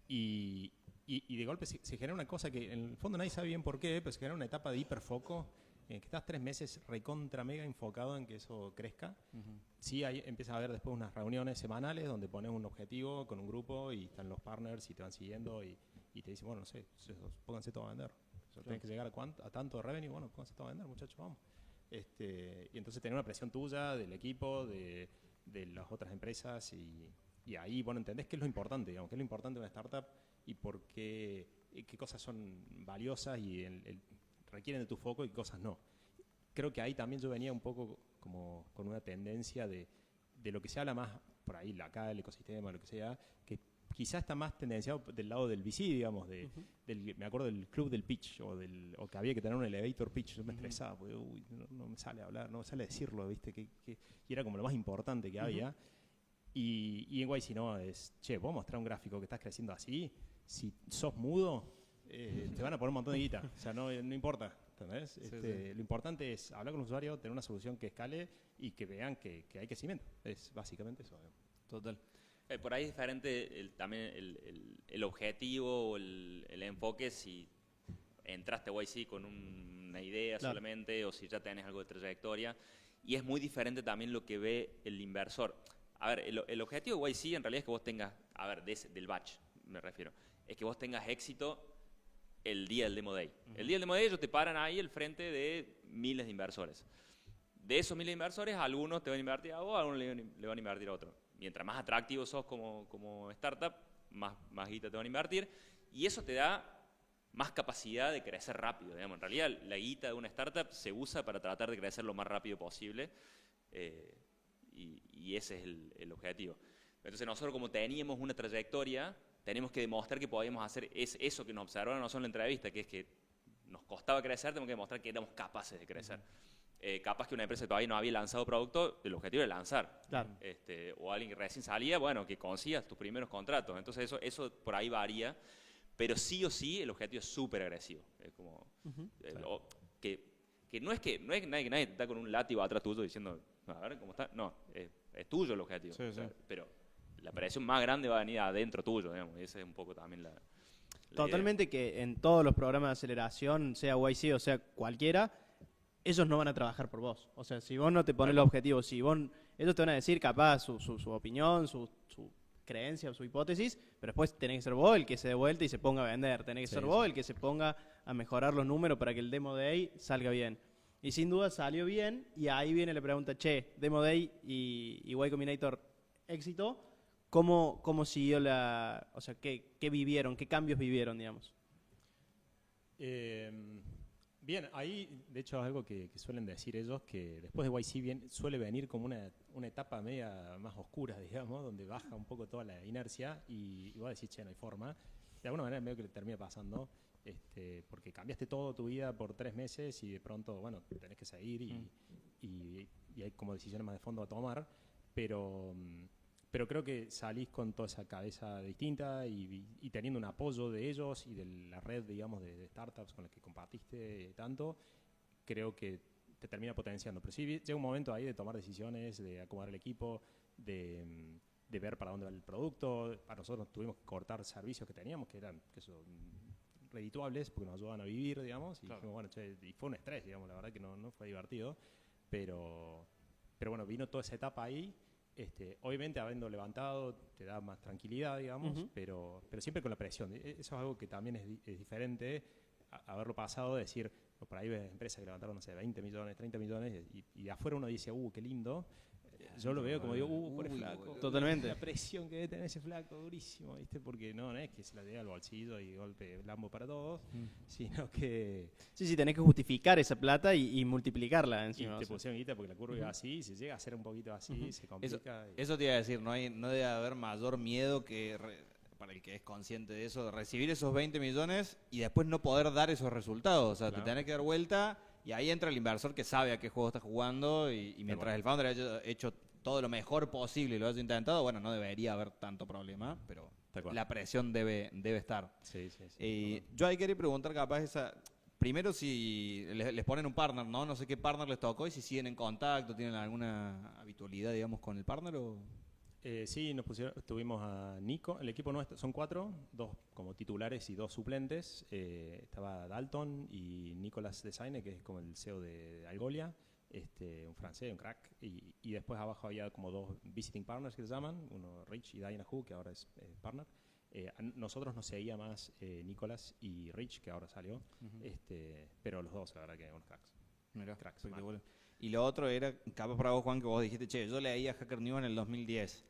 Y de golpe se genera una cosa que en el fondo nadie sabe bien por qué, pero se genera una etapa de hiperfoco en que estás 3 meses recontra mega enfocado en que eso crezca. Sí, ahí empieza a haber después unas reuniones semanales donde pones un objetivo con un grupo y están los partners y te van siguiendo y te dicen, bueno, no sé, pónganse todo a vender. O sea, tenés que llegar a tanto de revenue, bueno, pónganse todo a vender, muchachos, vamos. Y entonces tener una presión tuya, del equipo, de las otras empresas y ahí, bueno, entendés qué es lo importante, digamos, qué es lo importante de una startup y por qué cosas son valiosas y requieren de tu foco y qué cosas no. Creo que ahí también yo venía un poco como con una tendencia de lo que se habla más por ahí, acá el ecosistema, lo que sea, que quizás está más tendenciado del lado del VC, digamos, me acuerdo del club del pitch o que había que tener un elevator pitch. Yo me estresaba porque no me sale a hablar, no me sale a decirlo, ¿viste? Y era como lo más importante que había. Y en YC no, es, che, vos mostrar un gráfico que estás creciendo así, si sos mudo, te van a poner un montón de guita. O sea, no importa, ¿entendés? Sí, sí. Lo importante es hablar con el usuario, tener una solución que escale y que vean que hay crecimiento. Es básicamente eso. Total. Por ahí es diferente también el objetivo o el enfoque si entraste a YC con una idea Claro. solamente o si ya tenés algo de trayectoria. Y es muy diferente también lo que ve el inversor. A ver, el objetivo de YC en realidad es que vos tengas, a ver, del batch me refiero, es que vos tengas éxito el día del Demo Day. El día del Demo Day ellos te paran ahí al frente de miles de inversores. De esos miles de inversores, algunos te van a invertir a vos, algunos le van a invertir a otro. Mientras más atractivo sos como startup, más guita te van a invertir. Y eso te da más capacidad de crecer rápido. Digamos. En realidad, la guita de una startup se usa para tratar de crecer lo más rápido posible. Y ese es el objetivo. Entonces, nosotros como teníamos una trayectoria, tenemos que demostrar que podíamos hacer eso que nos observaron nosotros en la entrevista, que es que nos costaba crecer, tenemos que demostrar que éramos capaces de crecer. Capaz que una empresa que todavía no había lanzado producto, el objetivo era lanzar. Claro. O alguien que recién salía, bueno, que consigas tus primeros contratos. Entonces eso por ahí varía, pero sí o sí el objetivo es súper agresivo. Es como, que no es nadie está con un látigo atrás tuyo diciendo, a ver cómo está. No, es tuyo el objetivo. Sí, sí. Pero la presión más grande va a venir adentro tuyo, digamos, y esa es un poco también la Totalmente, que en todos los programas de aceleración, sea YC o sea cualquiera, ellos no van a trabajar por vos. O sea, si vos no te pones los objetivos, ellos te van a decir capaz su opinión, su creencia o su hipótesis, pero después tenés que ser vos el que se dé vuelta y se ponga a vender. Tenés que ser vos el que se ponga a mejorar los números para que el Demo Day salga bien. Y sin duda salió bien, y ahí viene la pregunta, che, Demo Day y Y Combinator éxito, ¿cómo siguió o sea, qué vivieron, qué cambios vivieron, digamos? Bien, ahí de hecho es algo que suelen decir ellos, que después de YC suele venir como una etapa media más oscura, digamos, donde baja un poco toda la inercia y vos decís, che, no hay forma. De alguna manera medio que le termina pasando, porque cambiaste todo tu vida por 3 meses y de pronto, bueno, tenés que seguir y hay como decisiones más de fondo a tomar, pero creo que salís con toda esa cabeza distinta y teniendo un apoyo de ellos y de la red, digamos, de startups con las que compartiste tanto, creo que te termina potenciando. Pero sí llega un momento ahí de tomar decisiones, de acomodar el equipo, de ver para dónde va el producto. Para nosotros tuvimos que cortar servicios que teníamos, que eran redituables, porque nos ayudaban a vivir, digamos, y Claro. dijimos, bueno, che, y fue un estrés, digamos, la verdad que no fue divertido, pero bueno, vino toda esa etapa ahí. Obviamente habiendo levantado te da más tranquilidad, digamos, pero siempre con la presión. Eso es algo que también es diferente haberlo pasado, de decir, por ahí ves empresas que levantaron, no sé, 20 millones, 30 millones y de afuera uno dice, qué lindo. Yo lo veo como digo, pobre flaco. Totalmente. La presión que debe tener ese flaco, durísimo, ¿viste? Porque no es que se la dé al bolsillo y golpe Lambo para todos, sino que... Sí, tenés que justificar esa plata y multiplicarla Y encima. te o sea. pusieron guita porque la curva iba así, si llega a ser un poquito así, se complica. Eso te iba a decir, no debe haber mayor miedo que para el que es consciente de eso, de recibir esos 20 millones y después no poder dar esos resultados. O sea, Claro. te tenés que dar vuelta y ahí entra el inversor que sabe a qué juego está jugando y mientras el founder haya hecho todo lo mejor posible y lo haya intentado, bueno, no debería haber tanto problema, pero Tal cual. la presión debe estar. Sí. Yo ahí quería preguntar capaz primero si les ponen un partner, ¿no? No sé qué partner les tocó y si siguen en contacto, tienen alguna habitualidad, digamos, con el partner o... Sí, tuvimos a Nico, el equipo nuestro, son 4, 2 como titulares y 2 suplentes. Estaba Dalton y Nicolas Desagne, que es como el CEO de Algolia, un francés, un crack. Y después abajo había como 2 visiting partners que se llaman, uno Rich y Diana Hu, que ahora es partner. A nosotros nos seguía más Nicolas y Rich, que ahora salió, pero los dos, la verdad que unos cracks. Mirá, Cracks, espectacular. Y lo otro era, capaz para vos, Juan, que vos dijiste, che, yo leía Hacker News en el 2010.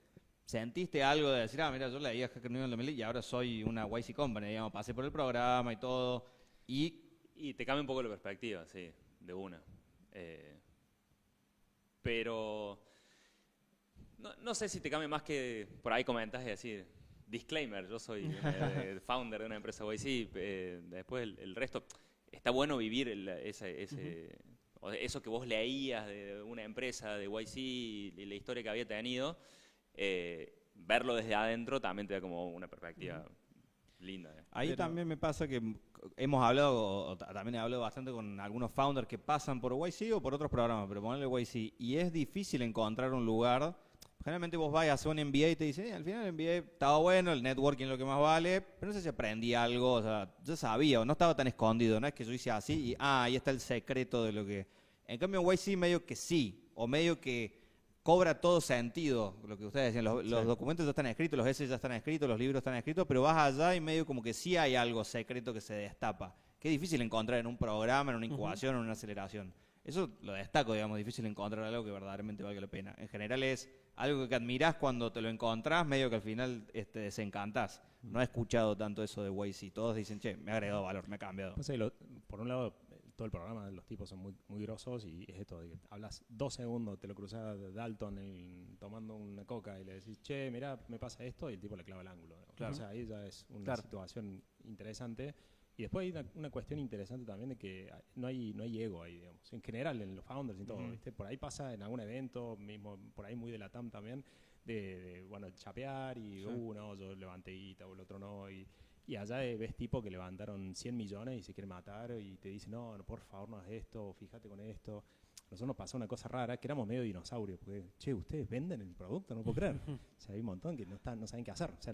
¿Sentiste algo de decir, mira, yo leía Hacker News en el 2010 y ahora soy una YC Company, digamos, pasé por el programa y todo? Y te cambia un poco la perspectiva, sí, de una. Pero no sé si te cambia más que por ahí comentas y decir, disclaimer, yo soy el founder de una empresa YC, después el resto, está bueno vivir eso que vos leías de una empresa de YC y la historia que había tenido, verlo desde adentro también te da como una perspectiva linda. Ahí Pero- también me pasa que hemos hablado, también he hablado bastante con algunos founders que pasan por YC o por otros programas, pero ponerle YC, y es difícil encontrar un lugar. Generalmente vos vas a hacer un MBA y te dicen, al final el MBA estaba bueno, el networking es lo que más vale, pero no sé si aprendí algo, o sea, yo sabía, o no estaba tan escondido, no es que yo hice así y, ahí está el secreto de lo que... En cambio en YC medio que sí, o medio que cobra todo sentido, lo que ustedes decían, los documentos ya están escritos, los essays ya están escritos, los libros están escritos, pero vas allá y medio como que sí hay algo secreto que se destapa, que es difícil encontrar en un programa, en una incubación, en una aceleración. Eso lo destaco, digamos, difícil encontrar algo que verdaderamente valga la pena. En general es algo que admirás cuando te lo encontrás, medio que al final desencantás. No he escuchado tanto eso de YC. Todos dicen, che, me ha agregado valor, me ha cambiado. No sé, por un lado, todo el programa, los tipos son muy, muy grosos y es esto, de que hablas 2 segundos, te lo cruzás Dalton tomando una coca y le decís, che, mirá, me pasa esto, y el tipo le clava el ángulo. Claro. O sea, ahí ya es una Claro. situación interesante. Y después hay una cuestión interesante también de que no hay ego ahí, digamos. En general, en los founders y todo, ¿viste? Por ahí pasa en algún evento, mismo por ahí muy de la TAM también, bueno, chapear y, no, yo levanté guita o el otro no. Y allá ves tipo que levantaron 100 millones y se quieren matar y te dicen, no, por favor, no hagas esto, fíjate con esto. Nosotros nos pasó una cosa rara, que éramos medio dinosaurios, porque, che, ustedes venden el producto, no puedo creer. O sea, hay un montón que no saben qué hacer. O sea,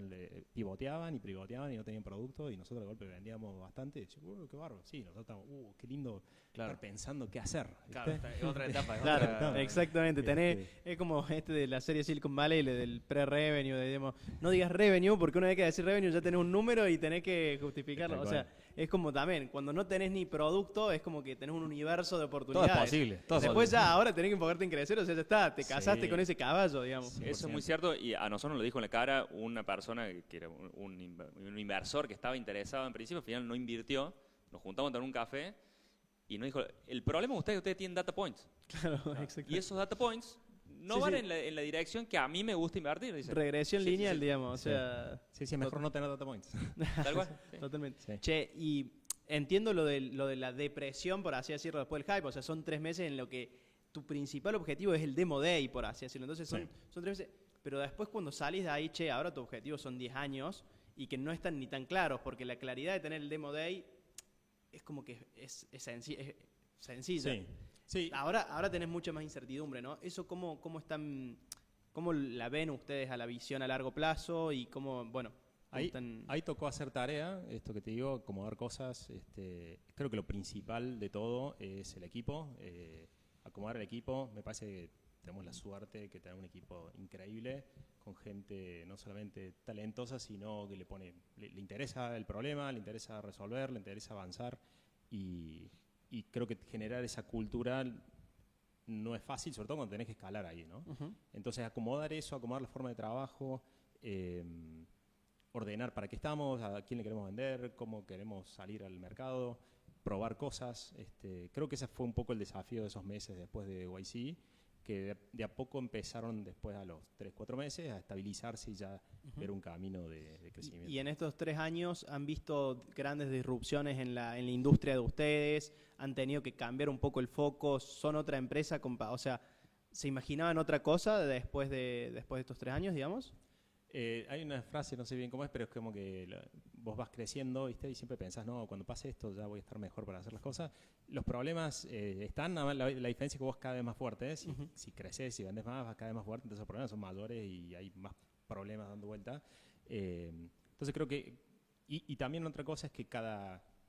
pivoteaban y no tenían producto y nosotros de golpe vendíamos bastante. Y decíamos, qué bárbaro. Sí, nosotros estamos, qué lindo estar pensando qué hacer. Claro, es otra etapa. Claro, exactamente. Es como de la serie Silicon Valley, del pre-revenue, digamos, no digas revenue, porque una vez que decís revenue ya tenés un número y tenés que justificarlo. O sea, es como también, cuando no tenés ni producto, es como que tenés un universo de Todo oportunidades. es posible. Todo es Después posible. ya, ahora tenés que enfocarte en crecer, o sea, ya está, te casaste con ese caballo, digamos. Eso es muy cierto y a nosotros nos lo dijo en la cara una persona que era un inversor que estaba interesado en principio, al final no invirtió, nos juntamos a tomar un café y nos dijo, el problema de ustedes tienen data points. Claro, exacto. Y esos data points no Sí, van sí. En la dirección que a mí me gusta invertir. Dice. Regresión Sí, lineal, sí, digamos, o sea... Sí, es mejor no tener data points. tal cual. Sí. Totalmente. Sí. Che, y entiendo lo de la depresión, por así decirlo, después del hype. O sea, son 3 meses en lo que tu principal objetivo es el demo day, por así decirlo. Entonces son 3 meses. Pero después cuando salís de ahí, che, ahora tu objetivo son 10 años y que no están ni tan claros, porque la claridad de tener el demo day es como que es sencilla. Sí. Sí. Ahora tenés mucha más incertidumbre, ¿no? Eso cómo la ven ustedes a la visión a largo plazo y cómo, bueno... Ahí tocó hacer tarea, esto que te digo, acomodar cosas. Creo que lo principal de todo es el equipo. Acomodar el equipo, me parece que tenemos la suerte que tenemos un equipo increíble, con gente no solamente talentosa, sino que le interesa el problema, le interesa resolver, le interesa avanzar. Y creo que generar esa cultura no es fácil, sobre todo cuando tenés que escalar ahí, ¿no? Entonces, acomodar eso, acomodar la forma de trabajo, ordenar para qué estamos, a quién le queremos vender, cómo queremos salir al mercado, probar cosas. Creo que ese fue un poco el desafío de esos meses después de YC, que de a poco empezaron después a los 3-4 meses a estabilizarse y ya ver un camino de crecimiento. Y en estos 3 años han visto grandes disrupciones en la industria de ustedes, han tenido que cambiar un poco el foco, son otra empresa, o sea, ¿se imaginaban otra cosa después de estos 3 años, digamos? Hay una frase, no sé bien cómo es, pero es como que vos vas creciendo, ¿viste? Y siempre pensás, no, cuando pase esto ya voy a estar mejor para hacer las cosas. Los problemas están, la diferencia es que vos cada vez más fuerte, si creces, si vendes más, vas cada vez más fuerte, entonces los problemas son mayores y hay más problemas dando vuelta. Entonces creo que, y también otra cosa es que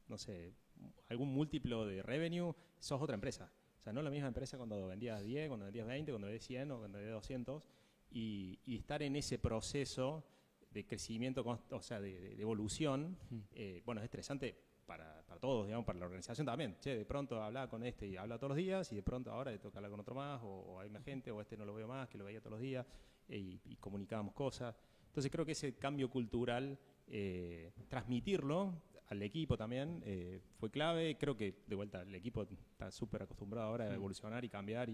no sé, algún múltiplo de revenue, sos otra empresa. O sea, no es la misma empresa cuando vendías 10, cuando vendías 20, cuando vendías 100 o cuando vendías 200. Y estar en ese proceso de crecimiento, o sea, de evolución, bueno, es estresante para todos, digamos, para la organización también. Che, de pronto hablaba con y habla todos los días y de pronto ahora le toca hablar con otro más o hay más gente o no lo veo más, que lo veía todos los días y comunicábamos cosas. Entonces creo que ese cambio cultural, transmitirlo al equipo también fue clave. Creo que de vuelta el equipo está súper acostumbrado ahora a evolucionar y cambiar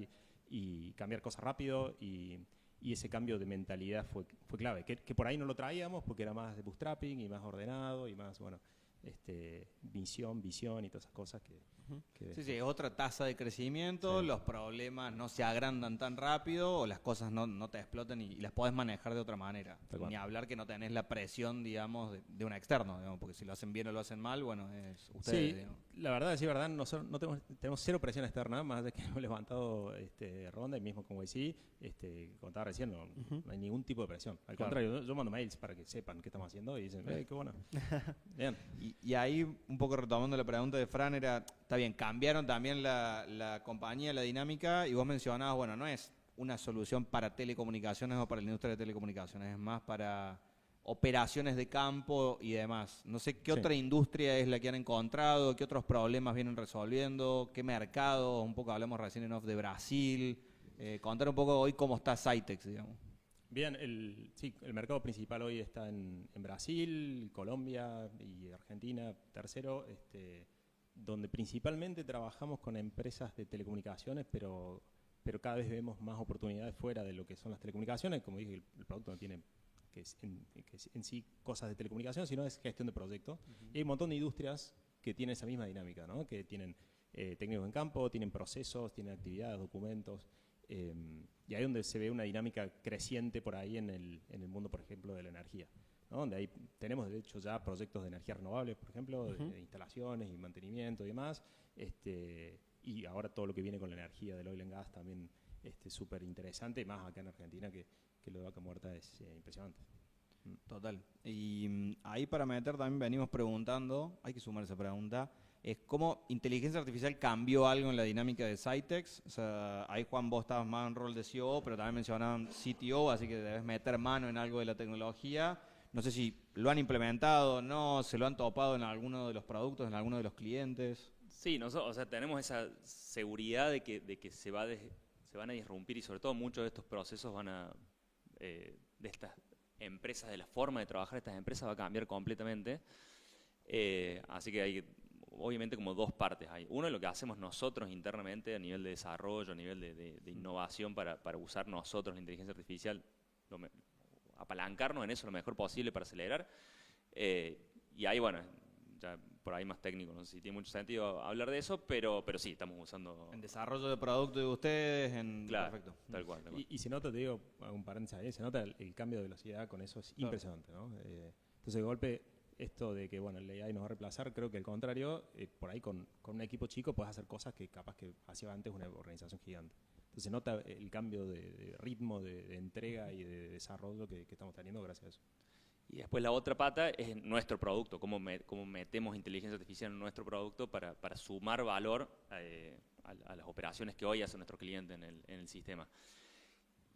y cambiar cosas rápido y ese cambio de mentalidad fue clave, que por ahí no lo traíamos porque era más de bootstrapping y más ordenado y más, bueno, misión, visión y todas esas cosas que Sí, sí, es otra tasa de crecimiento, Sí. los problemas no se agrandan tan rápido o las cosas no te explotan y las podés manejar de otra manera. Tal cual. Ni hablar que no tenés la presión, digamos, de un externo, digamos, porque si lo hacen bien o lo hacen mal, bueno, es ustedes, Sí, digamos. la verdad, sí, verdad, nosotros no tenemos cero presión externa, más de que hemos levantado ronda y mismo como decía, contaba recién, no hay ningún tipo de presión. Al Claro. contrario, yo mando mails para que sepan qué estamos haciendo y dicen, qué bueno. Bien. Y ahí, un poco retomando la pregunta de Fran, está bien, cambiaron también la compañía, la dinámica, y vos mencionabas, bueno, no es una solución para telecomunicaciones o para la industria de telecomunicaciones, es más para operaciones de campo y demás. No sé qué Sí. otra industria es la que han encontrado, qué otros problemas vienen resolviendo, qué mercado, un poco hablamos recién en off de Brasil, contar un poco hoy cómo está Cytex, digamos. Bien, el mercado principal hoy está en Brasil, Colombia y Argentina, tercero, donde principalmente trabajamos con empresas de telecomunicaciones, pero cada vez vemos más oportunidades fuera de lo que son las telecomunicaciones. Como dije, el producto no tiene que es en sí cosas de telecomunicación, sino es gestión de proyectos. Y hay un montón de industrias que tienen esa misma dinámica, ¿no? Que tienen técnicos en campo, tienen procesos, tienen actividades, documentos. Y ahí donde se ve una dinámica creciente por ahí en el mundo, por ejemplo, de la energía, ¿no? Donde ahí tenemos, de hecho, ya proyectos de energías renovables, por ejemplo, de instalaciones y mantenimiento y demás. Y ahora todo lo que viene con la energía del oil and gas también súper interesante, y más acá en Argentina, que lo de Vaca Muerta es impresionante. Total. Y ahí para meter también venimos preguntando, hay que sumar esa pregunta, es cómo inteligencia artificial cambió algo en la dinámica de Cytex. O sea, ahí Juan, vos estabas más en rol de CEO, pero también mencionaban CTO, así que debes meter mano en algo de la tecnología. No sé si lo han implementado o no, se lo han topado en alguno de los productos, en alguno de los clientes. Sí, nosotros, o sea, tenemos esa seguridad de que se van a disrumpir y sobre todo muchos de estos procesos de estas empresas, de la forma de trabajar de estas empresas va a cambiar completamente. Así que hay obviamente como dos partes. Hay uno, lo que hacemos nosotros internamente a nivel de desarrollo, a nivel de innovación para usar nosotros la inteligencia artificial, apalancarnos en eso lo mejor posible para acelerar. Y ahí, bueno, ya por ahí más técnico, no sé si tiene mucho sentido hablar de eso, pero sí, estamos usando... En desarrollo de producto de ustedes, Claro, perfecto. tal cual. Y se nota, te digo, un paréntesis ahí, se nota el cambio de velocidad con eso, es impresionante, ¿no? Entonces, de golpe, esto de que, bueno, el AI nos va a reemplazar, creo que al contrario, por ahí con un equipo chico puedes hacer cosas que capaz que hacía antes una organización gigante. Entonces, se nota el cambio de ritmo, de entrega y de desarrollo que estamos teniendo gracias a eso. Y después la otra pata es nuestro producto, cómo metemos inteligencia artificial en nuestro producto para sumar valor a las operaciones que hoy hace nuestro cliente en el sistema.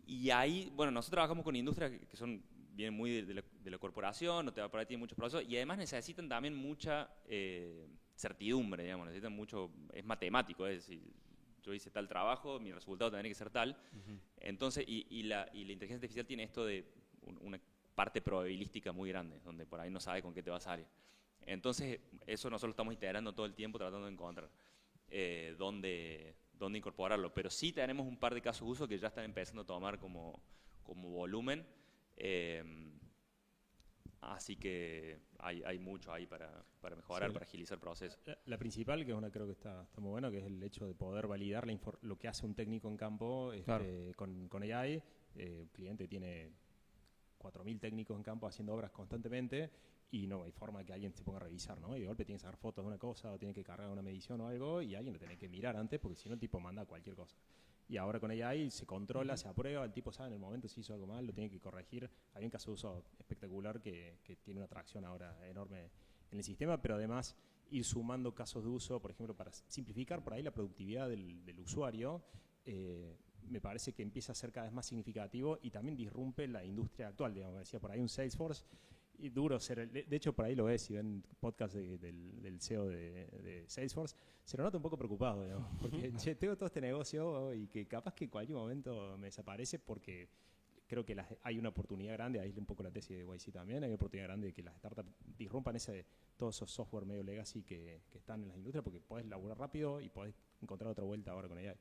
Y ahí, bueno, nosotros trabajamos con industrias que vienen muy de la corporación, no te va por ahí, tienen muchos procesos, y además necesitan también mucha certidumbre, digamos, necesitan mucho, es matemático, es decir, yo hice tal trabajo, mi resultado tendría que ser tal. Entonces, y la inteligencia artificial tiene esto de una parte probabilística muy grande, donde por ahí no sabe con qué te va a salir. Entonces, eso nosotros estamos iterando todo el tiempo, tratando de encontrar dónde incorporarlo. Pero sí tenemos un par de casos de uso que ya están empezando a tomar como volumen. Así que hay mucho ahí para mejorar, Sí. para agilizar procesos. La principal, que es una creo que está muy buena, que es el hecho de poder validar lo que hace un técnico en campo Claro. con AI. El cliente tiene 4.000 técnicos en campo haciendo obras constantemente y no hay forma que alguien se ponga a revisar, ¿no? Y de golpe tiene que sacar fotos de una cosa o tiene que cargar una medición o algo y alguien lo tiene que mirar antes porque si no el tipo manda cualquier cosa. Y ahora con AI se controla, se aprueba, el tipo sabe en el momento si hizo algo mal, lo tiene que corregir. Hay un caso de uso espectacular que tiene una atracción ahora enorme en el sistema, pero además ir sumando casos de uso, por ejemplo, para simplificar por ahí la productividad del usuario, me parece que empieza a ser cada vez más significativo y también disrumpe la industria actual. Digamos, decía por ahí un Salesforce, y duro ser, de hecho por ahí lo ves, si ven podcast del CEO de Salesforce, se lo nota un poco preocupado, digamos, porque che, tengo todo este negocio y que capaz que en cualquier momento me desaparece porque creo que hay una oportunidad grande, ahí un poco la tesis de YC también, hay una oportunidad grande de que las startups disrumpan todos esos software medio legacy que están en las industrias porque podés laburar rápido y podés encontrar otra vuelta ahora con AI.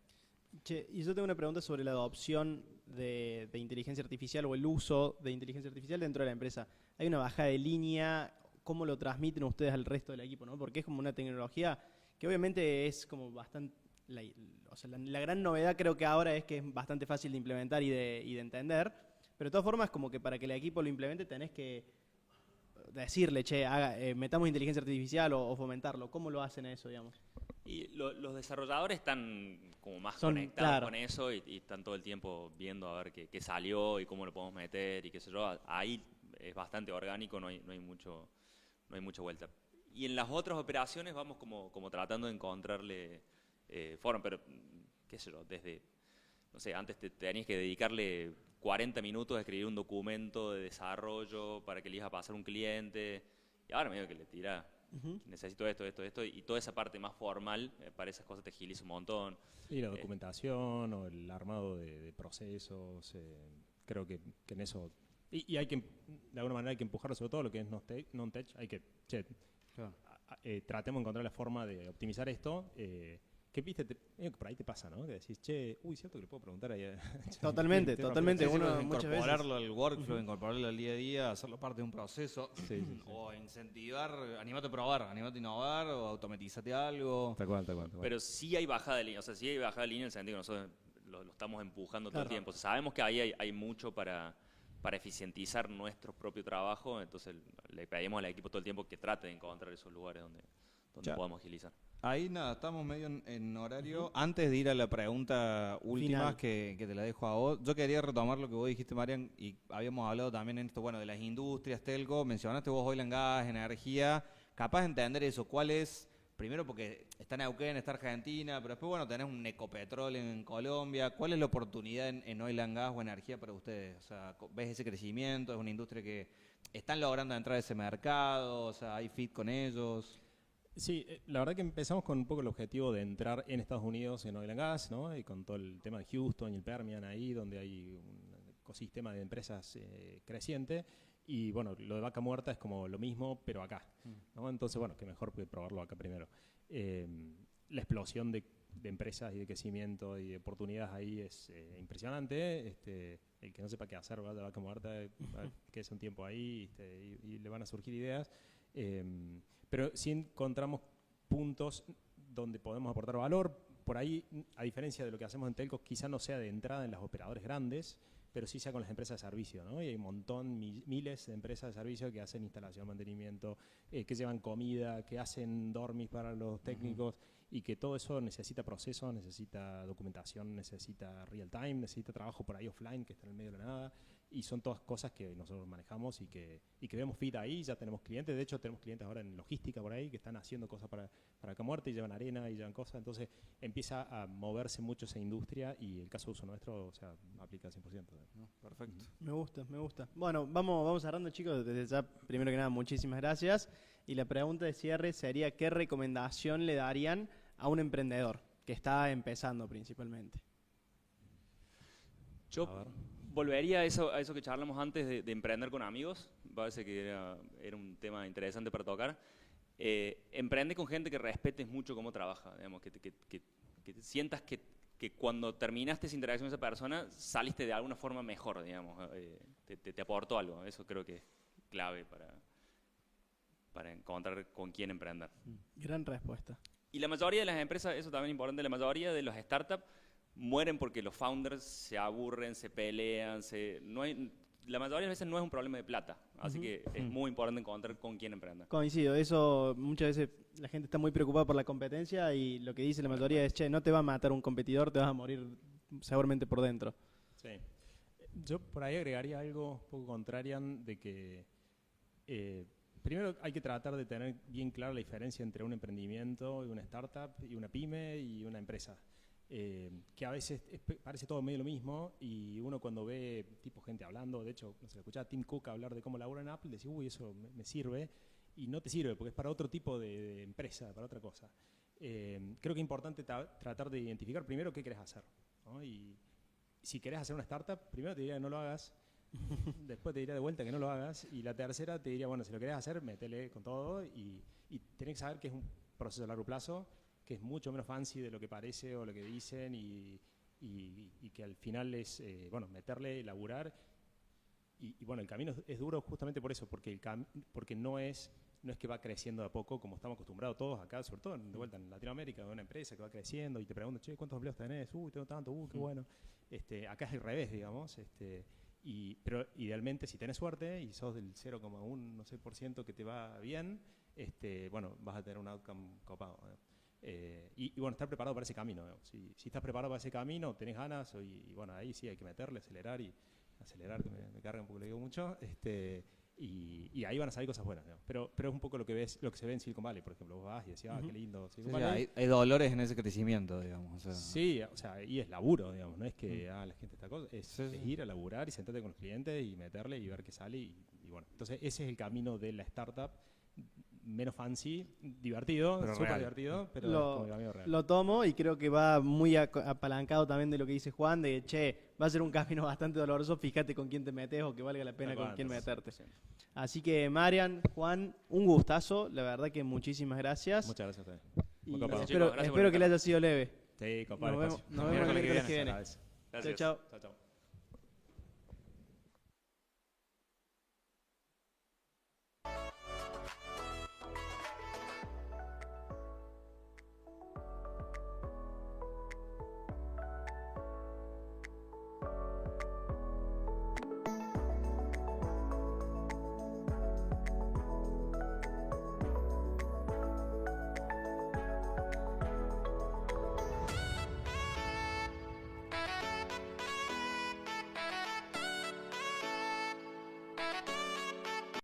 Che, y yo tengo una pregunta sobre la adopción de inteligencia artificial o el uso de inteligencia artificial dentro de la empresa. ¿Hay una bajada de línea? cómo lo transmiten ustedes al resto del equipo, ¿no? Porque es como una tecnología que obviamente es como bastante... La gran novedad creo que ahora es que es bastante fácil de implementar y de entender, pero de todas formas como que para que el equipo lo implemente tenés que decirle, che, metamos inteligencia artificial o fomentarlo. ¿Cómo lo hacen eso, digamos? Y los desarrolladores están como más Son, conectados claro. con eso y están todo el tiempo viendo a ver qué salió y cómo lo podemos meter y qué sé yo. Ahí es bastante orgánico, no hay mucha vuelta. Y en las otras operaciones vamos como tratando de encontrarle forma, pero qué sé yo, desde, no sé, antes te tenías que dedicarle 40 minutos a escribir un documento de desarrollo para que le ibas a pasar a un cliente y ahora medio que le tira, necesito esto, y toda esa parte más formal, para esas cosas te agiliza un montón. Sí, la documentación o el armado de procesos, creo que en eso... Y hay que, de alguna manera hay que empujarlo, sobre todo lo que es non-tech, hay que, che, Claro. tratemos de encontrar la forma de optimizar esto, que viste, por ahí te pasa, ¿no? Que decís, che, cierto que le puedo preguntar ahí. Totalmente. Sí, Uno pues, muchas veces... incorporarlo al workflow, incorporarlo al día a día, hacerlo parte de un proceso, Sí. o incentivar, animate a probar, animate a innovar, o automatizate algo. Tal cual. Pero sí hay bajada de línea, o sea, sí hay bajada de línea en el sentido que nosotros lo estamos empujando todo el Claro. tiempo. O sea, sabemos que ahí hay mucho para eficientizar nuestro propio trabajo, entonces le pedimos al equipo todo el tiempo que trate de encontrar esos lugares donde Ya. podamos agilizar. Ahí nada, estamos medio en horario. Antes de ir a la pregunta última, Final. que te la dejo a vos, yo quería retomar lo que vos dijiste, Marian, y habíamos hablado también en esto, bueno, de las industrias, telco, mencionaste vos oil and gas, energía, capaz de entender eso, ¿cuál es? Primero porque está en Neuquén, está Argentina, pero después, bueno, tenés un Ecopetrol en Colombia. ¿Cuál es la oportunidad en oil and gas o energía para ustedes? O sea, ¿ves ese crecimiento? ¿Es una industria que están logrando entrar a ese mercado? O sea, ¿hay fit con ellos? Sí, la verdad que empezamos con un poco el objetivo de entrar en Estados Unidos en oil and gas, ¿no? Y con todo el tema de Houston y el Permian ahí, donde hay un ecosistema de empresas creciente. Y bueno, lo de Vaca Muerta es como lo mismo, pero acá, ¿no? Entonces, bueno, que mejor que probarlo acá primero. La explosión de empresas y de crecimiento y de oportunidades ahí es impresionante. El que no sepa qué hacer, va de Vaca Muerta, que es un tiempo ahí y le van a surgir ideas. Pero sí encontramos puntos donde podemos aportar valor. Por ahí, a diferencia de lo que hacemos en telcos, quizá no sea de entrada en los operadores grandes, pero sí sea con las empresas de servicio, ¿no? Y hay un montón, miles de empresas de servicio que hacen instalación, mantenimiento, que llevan comida, que hacen dormis para los técnicos, y que todo eso necesita procesos, necesita documentación, necesita real time, necesita trabajo por ahí offline que está en el medio de la nada. Y son todas cosas que nosotros manejamos y que vemos fit ahí. Ya tenemos clientes, de hecho tenemos clientes ahora en logística por ahí que están haciendo cosas para Vaca Muerta y llevan arena y llevan cosas. Entonces empieza a moverse mucho esa industria y el caso de uso nuestro, o sea, aplica al 100%. No, perfecto. Me gusta. Bueno, vamos cerrando, chicos. Desde ya, primero que nada, muchísimas gracias. Y la pregunta de cierre sería, ¿qué recomendación le darían a un emprendedor que está empezando principalmente? Yo volvería a eso que charlamos antes de emprender con amigos. Parece que era un tema interesante para tocar. Emprende con gente que respetes mucho cómo trabaja, digamos, que sientas que cuando terminaste esa interacción con esa persona saliste de alguna forma mejor, digamos, te aportó algo. Eso creo que es clave para encontrar con quién emprender. Gran respuesta. Y la mayoría de las empresas, eso también es importante, la mayoría de los startups mueren porque los founders se aburren, se pelean, la mayoría de las veces no es un problema de plata, así que es muy importante encontrar con quién emprender. Coincido, eso muchas veces la gente está muy preocupada por la competencia y lo que dice la mayoría es, che, no te va a matar un competidor, te vas a morir seguramente por dentro. Sí. Yo por ahí agregaría algo un poco contrarian de que primero hay que tratar de tener bien clara la diferencia entre un emprendimiento y una startup y una pyme y una empresa. Que a veces parece todo medio lo mismo y uno cuando ve tipo gente hablando, de hecho, no sé, escuchaba a Tim Cook hablar de cómo labura en Apple, decía, uy, eso me sirve, y no te sirve porque es para otro tipo de empresa, para otra cosa. Creo que es importante tratar de identificar primero qué querés hacer, ¿no? Y si querés hacer una startup, primero te diría que no lo hagas, después te diría de vuelta que no lo hagas, y la tercera te diría, bueno, si lo querés hacer, métele con todo y tenés que saber que es un proceso a largo plazo, que es mucho menos fancy de lo que parece o lo que dicen y que al final es, bueno, meterle, laburar y bueno, el camino es duro justamente por eso, porque no es no es que va creciendo de a poco como estamos acostumbrados todos acá, sobre todo de vuelta en Latinoamérica, una empresa que va creciendo y te preguntan, che, ¿cuántos empleos tenés? Tengo tanto, qué bueno. Acá es al revés, digamos. Pero idealmente, si tenés suerte y sos del 0,1 no sé, % que te va bien, bueno, vas a tener un outcome copado. Y bueno, estar preparado para ese camino. Si estás preparado para ese camino, tenés ganas, y bueno, ahí sí hay que meterle, acelerar, que me carga un poco, le digo mucho. Y ahí van a salir cosas buenas, digamos. Pero es un poco lo que se ve en Silicon Valley, por ejemplo. Vos vas y decís, qué lindo Silicon Valley. Hay dolores en ese crecimiento, digamos. O sea. Sí, y es laburo, digamos. No es que la gente está cosa, es ir a laburar y sentarte con los clientes y meterle y ver qué sale. Y bueno, entonces ese es el camino de la startup. Menos fancy, divertido, súper divertido, pero es como el camino real. Lo tomo y creo que va muy apalancado también de lo que dice Juan, de va a ser un camino bastante doloroso, fíjate con quién te metes o que valga la pena con quién meterte. Sí. Así que Marian, Juan, un gustazo, la verdad que muchísimas gracias. Muchas gracias a ustedes. Y espero que le haya sido leve. Sí, compadre. Nos vemos el miércoles que viene. Gracias. Chao. Chao.